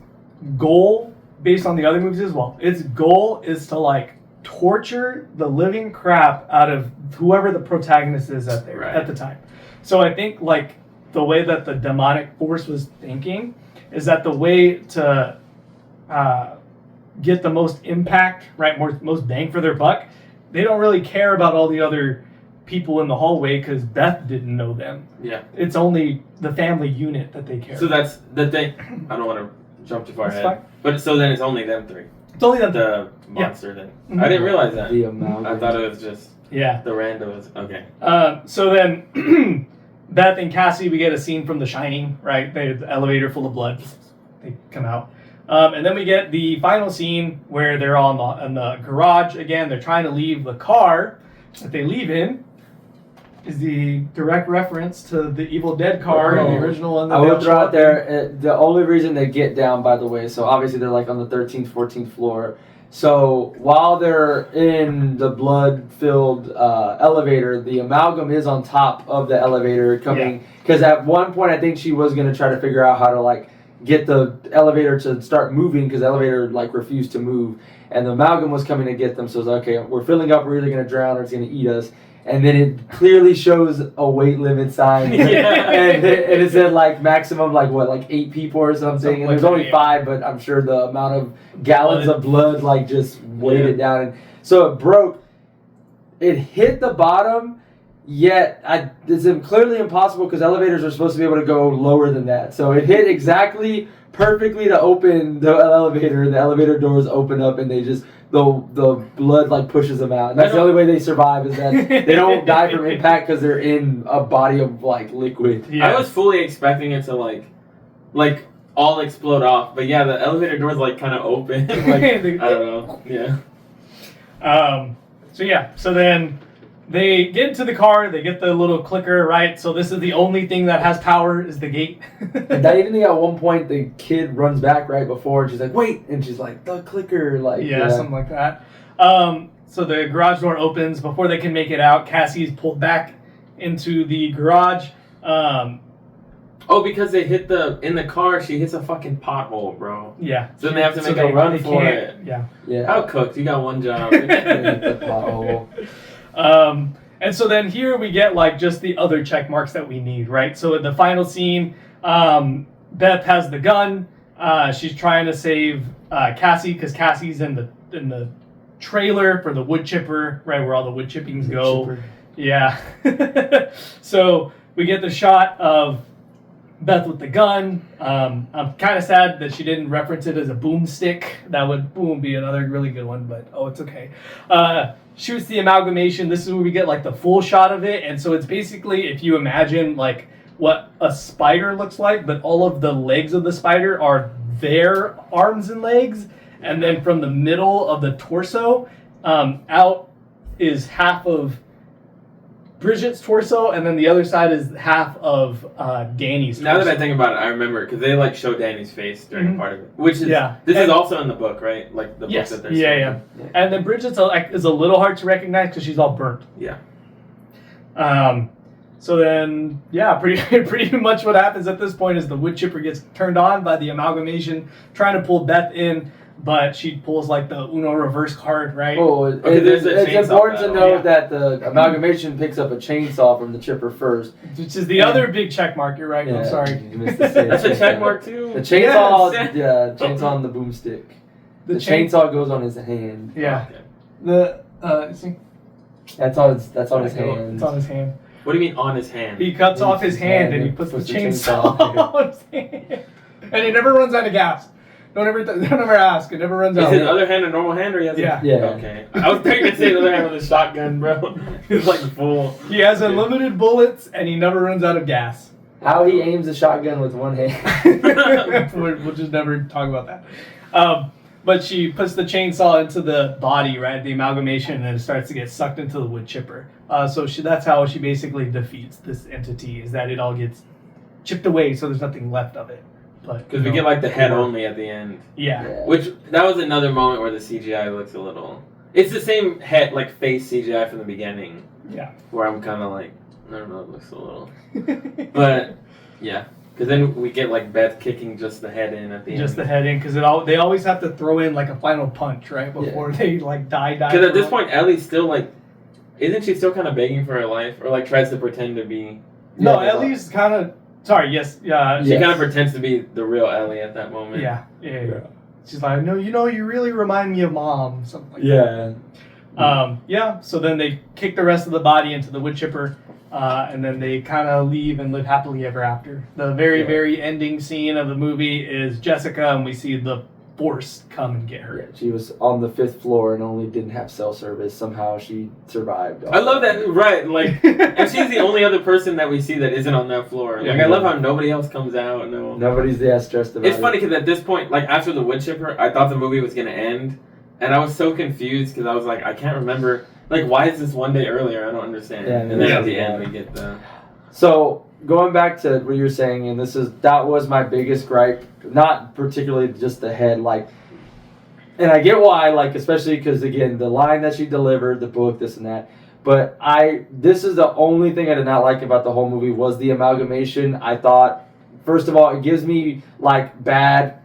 goal, based on the other movies as well, its goal is to like torture the living crap out of whoever the protagonist is at the time. So I think like the way that the demonic force was thinking is that the way to get the most impact, right, most bang for their buck, they don't really care about all the other people in the hallway because Beth didn't know them. Yeah. It's only the family unit that they care So about. that's the thing. I don't want to jump too far That's ahead, fine. but so then it's only them three. It's only them. The monster thing. Mhm. I didn't realize that. The amalgam. I thought it was just Yeah. the randos. Okay. So then Beth and Cassie, we get a scene from The Shining, right? The elevator full of blood. They come out. And then we get the final scene where they're all in the garage. Again, they're trying to leave the car that they leave in. Is the direct reference to the Evil Dead car, the original one. That I they will all throw show out up in. there, the only reason they get down, by the way, so obviously they're like on the 13th, 14th floor. So while they're in the blood-filled elevator, the amalgam is on top of the elevator coming. Because at one point, I think she was going to try to figure out how to like get the elevator to start moving because the elevator like refused to move. And the amalgam was coming to get them. So it's like, okay, we're filling up, we're either going to drown or it's going to eat us. And then it clearly shows a weight limit sign. and it said like maximum like what, like 8 people or something. And there's only 5, but I'm sure the amount of gallons of blood like just weighed it down. And so it broke. It hit the bottom, yet it's clearly impossible because elevators are supposed to be able to go lower than that. So it hit exactly perfectly to open the elevator. The elevator doors open up and they just the blood like pushes them out. And that's the only way they survive is that they don't die from impact because they're in a body of like liquid. Yeah. I was fully expecting it to like all explode off, but yeah, the elevator doors like kind of open. Like, I don't know. Yeah. So then they get into the car, they get the little clicker, right? So this is the only thing that has power is the gate. And I even think at one point the kid runs back right before and she's like, wait, and she's like, the clicker, like something like that. So the garage door opens. Before they can make it out, Cassie's pulled back into the garage. Oh, because they hit in the car, she hits a fucking pothole, bro. Yeah. So then they have to make a run for it. Yeah. How cooked? You got one job. The pothole. And so then here we get like just the other check marks that we need, right? So in the final scene, Beth has the gun. She's trying to save Cassie because Cassie's in the trailer for the wood chipper, right, where all the wood chippings go. Chipper. Yeah. So we get the shot of Beth with the gun. I'm kind of sad that she didn't reference it as a boomstick. That would be another really good one, but it's okay. Shoots the amalgamation. This is where we get like the full shot of it, and so it's basically if you imagine like what a spider looks like, but all of the legs of the spider are their arms and legs, and then from the middle of the torso out is half of Bridget's torso, and then the other side is half of Danny's torso. Now that I think about it, I remember because they like show Danny's face during part of it, which is this is also in the book, right? Like the book that they're yeah. And then Bridget's is a little hard to recognize because she's all burnt. Yeah. So then, pretty much what happens at this point is the wood chipper gets turned on by the amalgamation, trying to pull Beth in. but she pulls like the Uno reverse card, right? Oh, there's a it's chainsaw important to battle. note that the amalgamation picks up a chainsaw from the chipper first. Which is the other big check mark. You're right. I'm sorry. You missed the same That's a check check mark too. The chainsaw, Yes. yeah, chainsaw on the boomstick. The chainsaw goes on his hand. Yeah. Okay. See? That's on his hand. It's on his hand. What do you mean on his hand? He cuts off his hand and he puts the chainsaw on his hand. And he never runs out of gas. Don't ever ask. It never runs Is out. his other hand a normal hand or he has Yeah. Yeah. Okay. I was thinking to say the other hand with a shotgun, bro. He's like full. He has unlimited bullets and he never runs out of gas. How he aims a shotgun with one hand. We'll just never talk about that. But she puts the chainsaw into the body, right? The amalgamation, and it starts to get sucked into the wood chipper. So that's how she basically defeats this entity, is that it all gets chipped away so there's nothing left of it. Because we get like the head only at the end. Yeah. Which, that was another moment where the CGI looks a little... It's the same head, like face CGI from the beginning. Yeah. Where I'm kind of like, I don't know, it looks a little... But, yeah. Because then we get like Beth kicking just the head in at the end. Just the head in, because they always have to throw in like a final punch, right? Before they like die. Because at this point, Ellie's still like... Isn't she still kind of begging for her life? Or like tries to pretend to be... No, Ellie's kind of... Sorry, yes. She kind of pretends to be the real Ellie at that moment. Yeah. She's like, no, you really remind me of Mom. Something like Yeah. So then they kick the rest of the body into the wood chipper, and then they kind of leave and live happily ever after. The very ending scene of the movie is Jessica, and we see the Force come and get her. Yeah, she was on the 5th floor and only didn't have cell service. Somehow she survived. I love that, right, like, and she's the only other person that we see that isn't on that floor. Like, I love how nobody else comes out. Nobody's stressed about it. It's funny because at this point, like, after the wood chipper, I thought the movie was going to end, and I was so confused because I was like, I can't remember, like, why is this one day earlier? I don't understand. Yeah, and then at the end, we get the... So, going back to what you're saying, and that was my biggest gripe, not particularly just the head, like, and I get why, like, especially because, again, the line that she delivered, the book, this and that, but this is the only thing I did not like about the whole movie was the amalgamation. I thought, first of all, it gives me, like, bad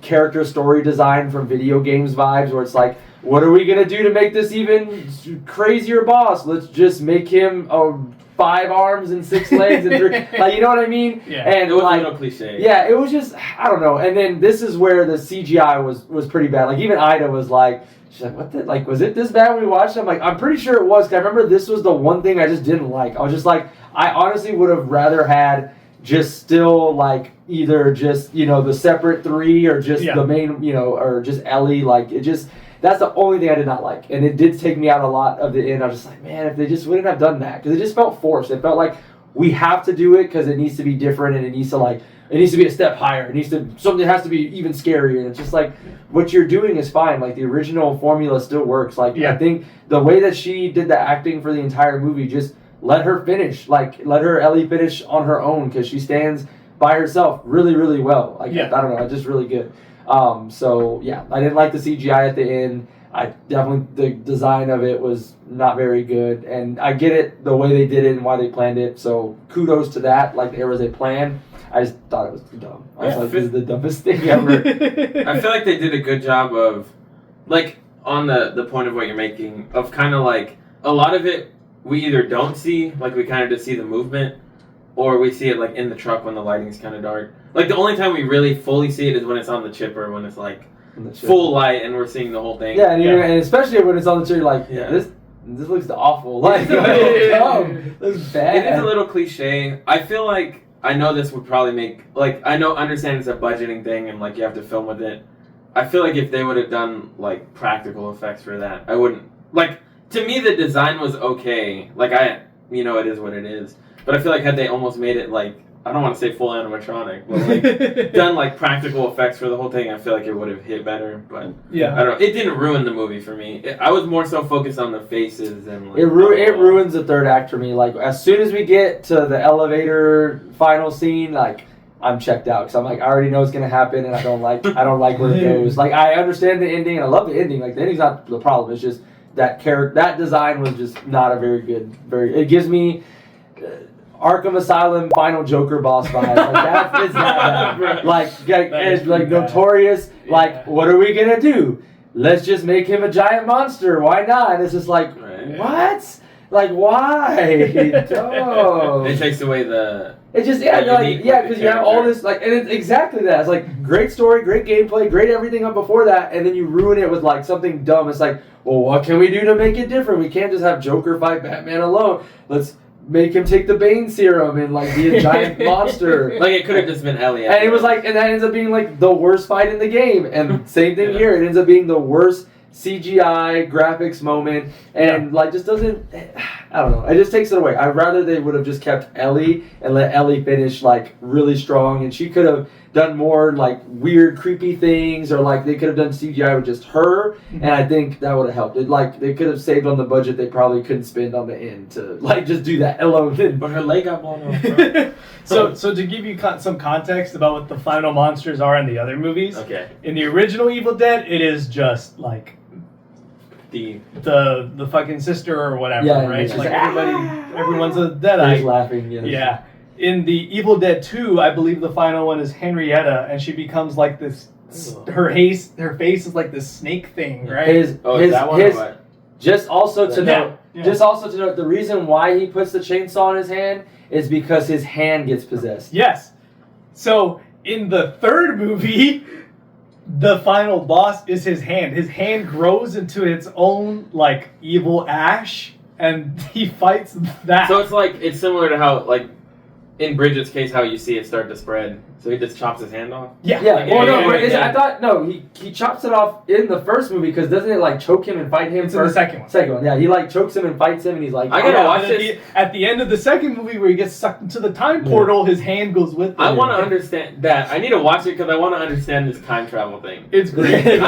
character story design from video games vibes, where it's like, what are we going to do to make this even crazier boss? Let's just make him a 5 arms and 6 legs and 3, like, you know what I mean? Yeah. And it was like, a little cliche. Yeah, it was just, I don't know. And then this is where the CGI was pretty bad. Like, even Ida was like, she's like, what the, like, was it this bad when we watched it? I'm like, I'm pretty sure it was, 'cause I remember this was the one thing I just didn't like. I was just like, I honestly would have rather had just still, like, either just, the separate 3 or just the main, or just Ellie. Like, it just... That's the only thing I did not like. And it did take me out a lot of the end. I was just like, man, if they just wouldn't have done that. Because it just felt forced. It felt like we have to do it because it needs to be different and it needs to be a step higher. Something has to be even scarier. And it's just like, what you're doing is fine. Like, the original formula still works. Like, I think the way that she did the acting for the entire movie, just let her finish. Like, let her Ellie finish on her own because she stands by herself really, really well. Like, I don't know. It's just really good. So yeah, I didn't like the CGI at the end. The design of it was not very good, and I get it, the way they did it and why they planned it, so kudos to that, like there was a plan. I just thought it was dumb. I was like, this is the dumbest thing ever. I feel like they did a good job of, like, on the point of what you're making, of kind of like, a lot of it we either don't see, like we kind of just see the movement, or we see it like in the truck when the lighting's kind of dark. Like, the only time we really fully see it is when it's on the chipper, when it's like full light and we're seeing the whole thing. Yeah, and especially when it's on the chipper, you're like, this looks awful. Like, dumb. Looks bad. It is a little cliche. I feel like, I know this would probably make, like, understand it's a budgeting thing and like you have to film with it. I feel like if they would have done like practical effects for that, I wouldn't, like, to me the design was okay. Like, it is what it is. But I feel like had they almost made it like, I don't want to say full animatronic, but like done like practical effects for the whole thing, I feel like it would have hit better. But I don't know. It didn't ruin the movie for me. I was more so focused on the faces and like, it ruins the third act for me. Like, as soon as we get to the elevator final scene, like, I'm checked out because I'm like, I already know what's gonna happen, and I don't like where it goes. Like, I understand the ending and I love the ending. Like, the ending's not the problem. It's just that that design was just not a very good. It gives me. Arkham Asylum final Joker boss vibe. Like that is that bad. Like notorious. Yeah. Like, what are we gonna do? Let's just make him a giant monster. Why not? And it's just like, what? Like, why? No. It takes away the. It just because you have all this and it's exactly that. It's like great story, great gameplay, great everything up before that, and then you ruin it with like something dumb. It's like, well, what can we do to make it different? We can't just have Joker fight Batman alone. Let's make him take the Bane serum and like be a giant monster. Like it could have just been Elliot. And it was like, and that ends up being like the worst fight in the game. And same thing here. It ends up being the worst CGI graphics moment, and like just doesn't. I don't know. It just takes it away. I'd rather they would have just kept Ellie and let Ellie finish like really strong, and she could have done more like weird, creepy things, or like they could have done CGI with just her, and I think that would have helped. It like they could have saved on the budget they probably couldn't spend on the end to like just do that alone. But her leg got blown off. So to give you some context about what the final monsters are in the other movies. Okay. In the original Evil Dead, it is just like the fucking sister or whatever, right? It's Like just, everyone's a they're deadite. just laughing. Yeah. In the Evil Dead 2, I believe the final one is Henrietta, and she becomes like this. Her face is like this snake thing, right? Is that one or what? Just also to note, Yeah. just also to note, the reason why he puts the chainsaw in his hand is because his hand gets possessed. Yes. So in the third movie, the final boss is his hand. His hand grows into its own like evil ash, and he fights that. So it's similar to how like in Bridget's case how you see it start to spread. So he just chops his hand off. Yeah. I thought he chops it off in the first movie because doesn't it like choke him and fight him? It's in the second one. Second one, yeah. He like chokes him and fights him, and he's like, I gotta watch this. At the end of the second movie, where he gets sucked into the time portal, his hand goes with him. I want to understand that. I need to watch it because I want to understand this time travel thing. It's great. You're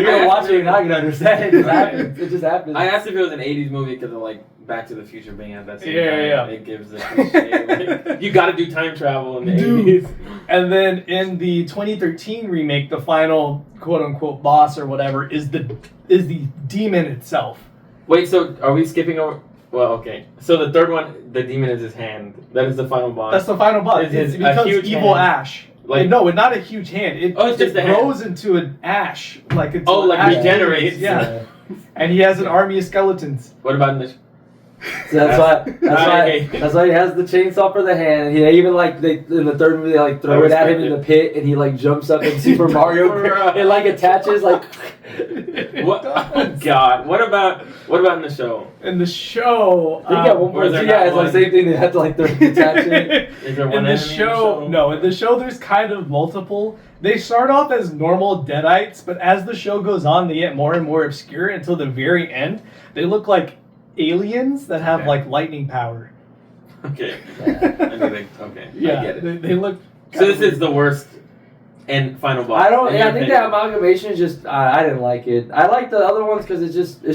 gonna watch it, you're not gonna understand it. It just happens. It just happens. I asked if it was an '80s movie because of like Back to the Future being at that same time. Yeah. It gives the cliche, like, you got to do time travel in the '80s. And then in the 2013 remake, the final quote unquote boss or whatever is the demon itself. Wait, so are we skipping over? Well, okay. So the third one, the demon is his hand. That is the final boss. That's the final boss. It becomes huge evil hand. ash. Like, no, it's not a huge hand. It just a hand. grows into an ash. Like it's like regenerates. Yeah. And he has an army of skeletons. What about in the? So that's why he has the chainsaw for the hand. And he even like in the third movie they like throw it at him in the pit, and he like jumps up in Super Mario. It like attaches like. What? Oh God! What about in the show? In the show, You got one more. it's It's like same thing. They have to like attach it. Is there one in the enemy show? No, in the show there's kind of multiple. They start off as normal deadites, but as the show goes on, they get more and more obscure until the very end. They look like aliens that have like lightning power. Okay. Yeah. Okay. Yeah, I get it. they look. So this is the worst and final boss. I don't. in Yeah, your I think opinion. that amalgamation is just. I didn't like it. I like the other ones because it's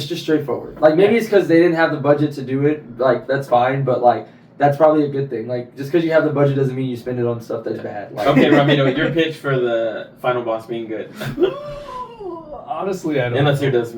just straightforward. Like maybe it's because they didn't have the budget to do it. Like that's fine, but like that's probably a good thing. Like just because you have the budget doesn't mean you spend it on stuff that's bad. Like, Okay, Ramiro, your pitch for the final boss being good. Honestly, I don't. Unless know. you're does.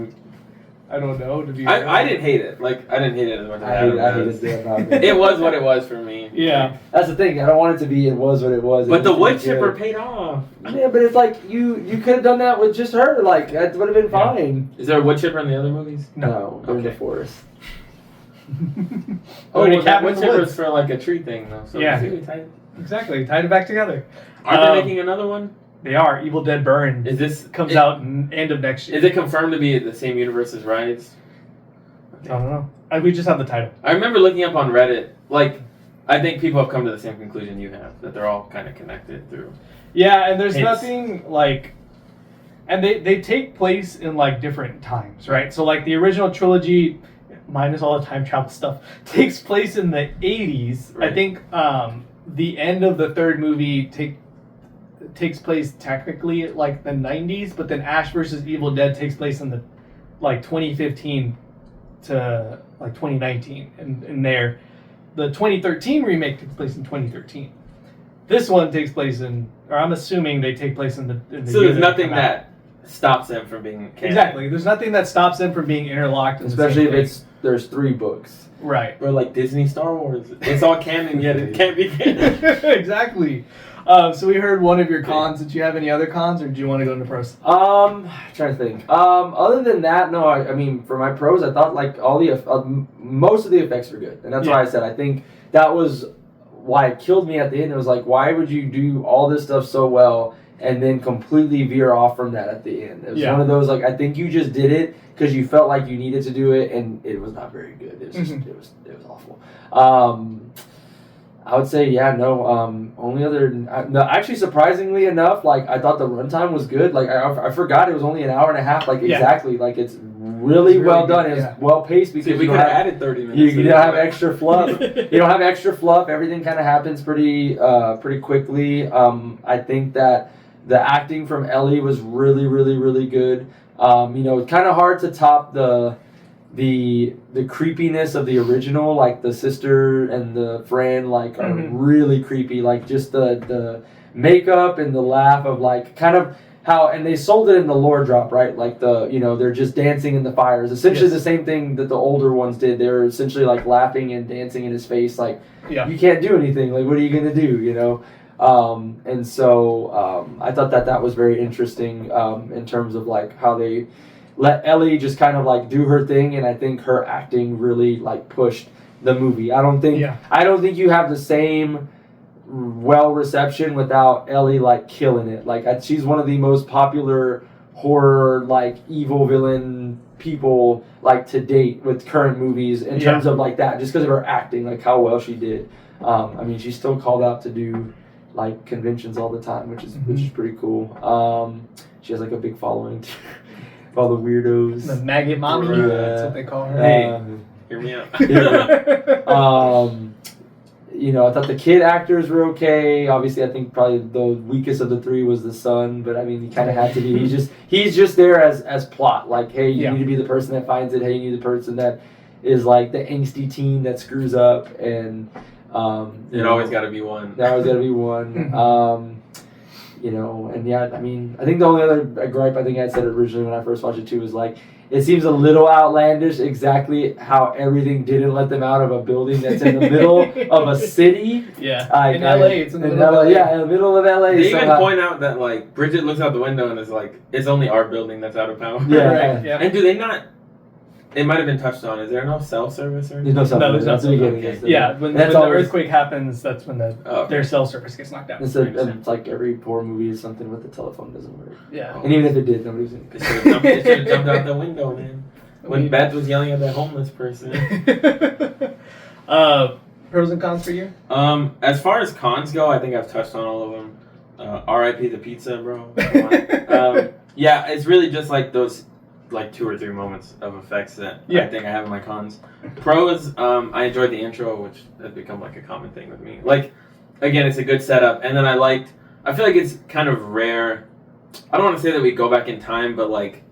I don't know. To be I didn't hate it. Like I didn't hate it as much as I Adam hated does. the amalgamation. It was what it was for me. Yeah. That's the thing. I don't want it to be. It was what it was. But It the was wood good. chipper paid off. Yeah, but it's like you could have done that with just her. Like that would have been Yeah. fine. Is there a wood chipper in the other movies? No, they're in the Okay. forest. Oh, in a well, that cabin wood in the chipper woods. is for like a tree thing though. So Yeah. see, we tied it. Exactly. Tied it back together. Aren't they making another one? They are. Evil Dead Burn Is this comes out in end of next year. Is it confirmed to be the same universe as Rise? I don't know. We just have the title. I remember looking up on Reddit. Like, I think people have come to the same conclusion you have, that they're all kind of connected through. Yeah, and there's Hints. nothing like, and they take place in like different times, right? So like the original trilogy, minus all the time travel stuff, takes place in the 80s. I Right. think the end of the third movie takes place technically at like the 90s, but then Ash versus Evil Dead takes place in the like 2015 to like 2019, and there. The 2013 remake takes place in 2013. This one takes place in, or I'm assuming they take place in the So year there's nothing come out. that stops them from being canon. Exactly. There's nothing that stops them from being interlocked. In Especially the if same it's there's 3 books. Right. Or like Disney Star Wars. It's all canon, yet it can't be canon. Exactly. So we heard one of your cons. Did you have any other cons, or do you want to go into pros? Trying to think. Other than that, no. I mean, for my pros, I thought like most of the effects were good, and that's why I said I think that was why it killed me at the end. It was like, why would you do all this stuff so well and then completely veer off from that at the end? It was one of those, like, I think you just did it because you felt like you needed to do it, and it was not very good. It was just, it was awful. I would say, only other, no, actually, surprisingly enough, like, I thought the runtime was good. Like, I forgot it was only an hour and a half, like, exactly. Like, it's really well done. It was well paced because we could have added 30 minutes. You don't have extra fluff. You don't have extra fluff. Everything kind of happens pretty quickly. I think that the acting from Ellie was really, really, really good. It's kind of hard to top the creepiness of the original. Like the sister and the friend, like, are really creepy. Like just the makeup and the laugh of like kind of how, and they sold it in the lore drop, right? Like they're just dancing in the fires. Essentially the same thing that the older ones did. They were essentially like laughing and dancing in his face. Like you can't do anything. Like what are you gonna do? And so I thought that was very interesting in terms of like how they let Ellie just kind of like do her thing, and I think her acting really like pushed the movie. I don't think you have the same well reception without Ellie like killing it. Like she's one of the most popular horror like evil villain people like to date with current movies in terms of like that, just because of her acting, like how well she did. I mean, she's still called out to do like conventions all the time, which is pretty cool. She has like a big following too. All the weirdos. The maggot mommy. That's what they call her. Hey, hear me out. I thought the kid actors were okay. Obviously, I think probably the weakest of the 3 was the son, but I mean, he kind of had to be. He's just there as plot. Like, hey, you need to be the person that finds it. Hey, you need the person that is like the angsty teen that screws up, and always got to be one. There always got to be one. I mean, I think the only other gripe I think I said originally when I first watched it too was like, it seems a little outlandish exactly how everything didn't let them out of a building that's in the middle of a city. Yeah, in LA, it's in the middle of LA. Yeah, in the middle of LA. They even point out that like Bridget looks out the window and is like, it's only our building that's out of power. Yeah. And do they not? It might have been touched on. Is there no cell service or anything? There's no cell service. That's the beginning. Okay. Yeah, when the earthquake happens, that's when their cell service gets knocked out. It's like every horror movie is something with the telephone doesn't work. Yeah. And even if it did, nobody's in it. It should have jumped out the window, man. When Beth was yelling at that homeless person. Pros and cons for you? As far as cons go, I think I've touched on all of them. R.I.P. the pizza, bro. Yeah, it's really just like those like 2 or 3 moments of effects that I think I have in my cons. Pros, I enjoyed the intro, which has become like a common thing with me. Like, again, it's a good setup, and then I feel like it's kind of rare. I don't want to say that we go back in time, but like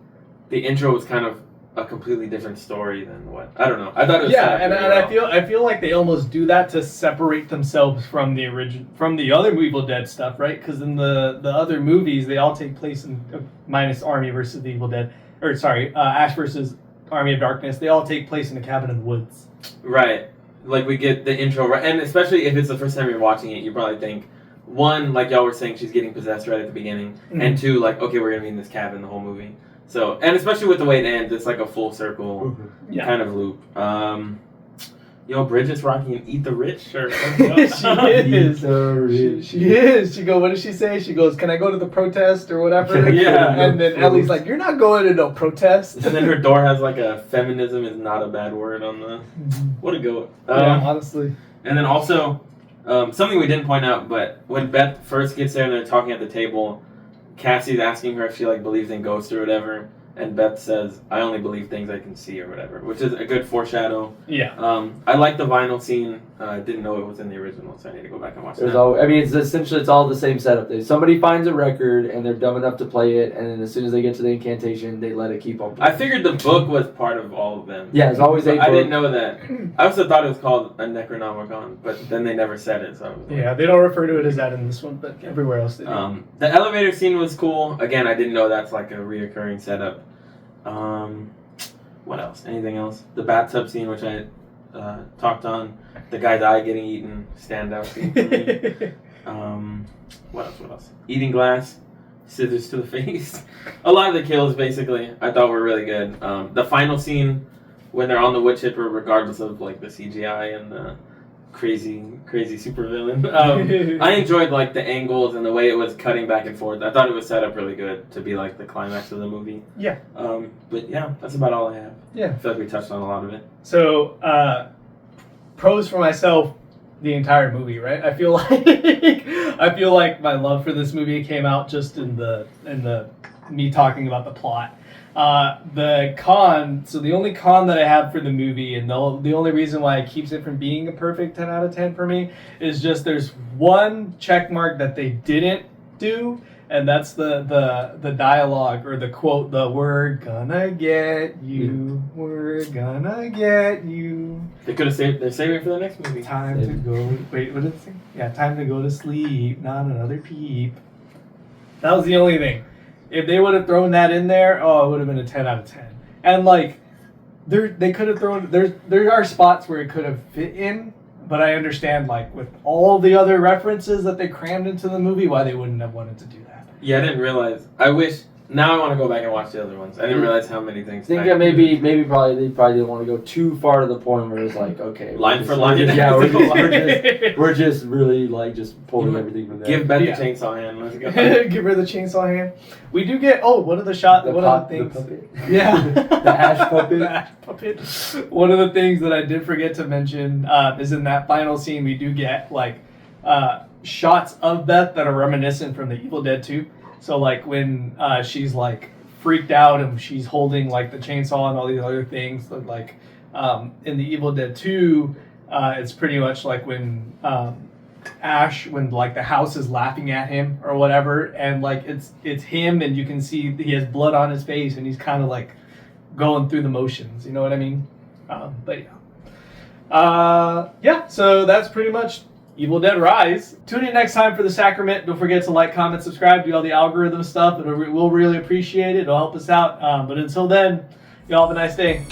the intro was kind of a completely different story than what, I don't know. I thought it was and I feel like they almost do that to separate themselves from the other Evil Dead stuff, right? Because in the other movies, they all take place in minus Army versus the Evil Dead. Or sorry, Ash versus Army of Darkness. They all take place in a cabin in the woods. Right. Like we get the intro, right? And especially if it's the first time you're watching it, you probably think, 1, like y'all were saying, she's getting possessed right at the beginning. And 2, like, okay, we're going to be in this cabin the whole movie. So, and especially with the way it ends, it's like a full circle kind of loop. Bridget's rocking an Eat the Rich shirt. She is. She is. She goes, what does she say? She goes, can I go to the protest or whatever? Yeah. And then Ellie's like, you're not going to no protest. And then her door has like a feminism is not a bad word on the... What a go. Honestly. And then also, something we didn't point out, but when Beth first gets there and they're talking at the table, Cassie's asking her if she like believes in ghosts or whatever. And Beth says, I only believe things I can see or whatever, which is a good foreshadow. Yeah. I like the vinyl scene. I didn't know it was in the original, so I need to go back and watch it. It's all the same setup. Somebody finds a record, and they're dumb enough to play it, and then as soon as they get to the incantation, they let it keep on playing. I figured the book was part of all of them. Yeah, it's always a book. I didn't know that. I also thought it was called a Necronomicon, but then they never said it, so I was like, they don't refer to it as that in this one, but everywhere else they do. The elevator scene was cool. Again, I didn't know that's like a reoccurring setup. What else? Anything else? The bathtub scene, which I talked on. The guy's eye getting eaten. Standout scene for me. What else? Eating glass. Scissors to the face. A lot of the kills, basically, I thought were really good. The final scene, when they're on the wood chipper, regardless of like the CGI and the crazy supervillain, I enjoyed like the angles and the way it was cutting back and forth. I thought it was set up really good to be like the climax of the movie. Yeah. But yeah, that's about all I have. Yeah. I feel like we touched on a lot of it. So, pros for myself, the entire movie, right? I feel like my love for this movie came out just in the me talking about the plot. The con, so the only con that I have for the movie, and the only reason why it keeps it from being a perfect 10 out of 10 for me, is just there's one check mark that they didn't do, and that's the dialogue or the quote, the "we're gonna get you, we're gonna get you." They could have saved. They're saving it for the next movie. Time to go. Wait, what did it say? Yeah, time to go to sleep. Not another peep. That was the only thing. If they would have thrown that in there, it would have been a 10 out of 10. And like, they could have thrown. There are spots where it could have fit in, but I understand like with all the other references that they crammed into the movie, why they wouldn't have wanted to do that. Yeah, I didn't realize. I wish. Now I want to go back and watch the other ones. I didn't realize how many things. I think that maybe they probably didn't want to go too far to the point where it's like, okay, line for line. Yeah, we're just really like just pulling everything from there. Give Beth the chainsaw hand. Let's go. Give her the chainsaw hand. We do get. One of the shot. One of the things. The puppet. Yeah, the ash puppet. The ash puppet. One of the things that I did forget to mention is in that final scene we do get like shots of Beth that are reminiscent from the Evil Dead 2. So like when she's like freaked out and she's holding like the chainsaw and all these other things, like in the Evil Dead 2, it's pretty much like when Ash, when like the house is laughing at him or whatever, and like it's him and you can see he has blood on his face and he's kind of like going through the motions. You know what I mean? But yeah. So that's pretty much Evil Dead Rise. Tune in next time for The Sacrament. Don't forget to like, comment, subscribe, do all the algorithm stuff. We'll really appreciate it. It'll help us out. But until then, y'all have a nice day.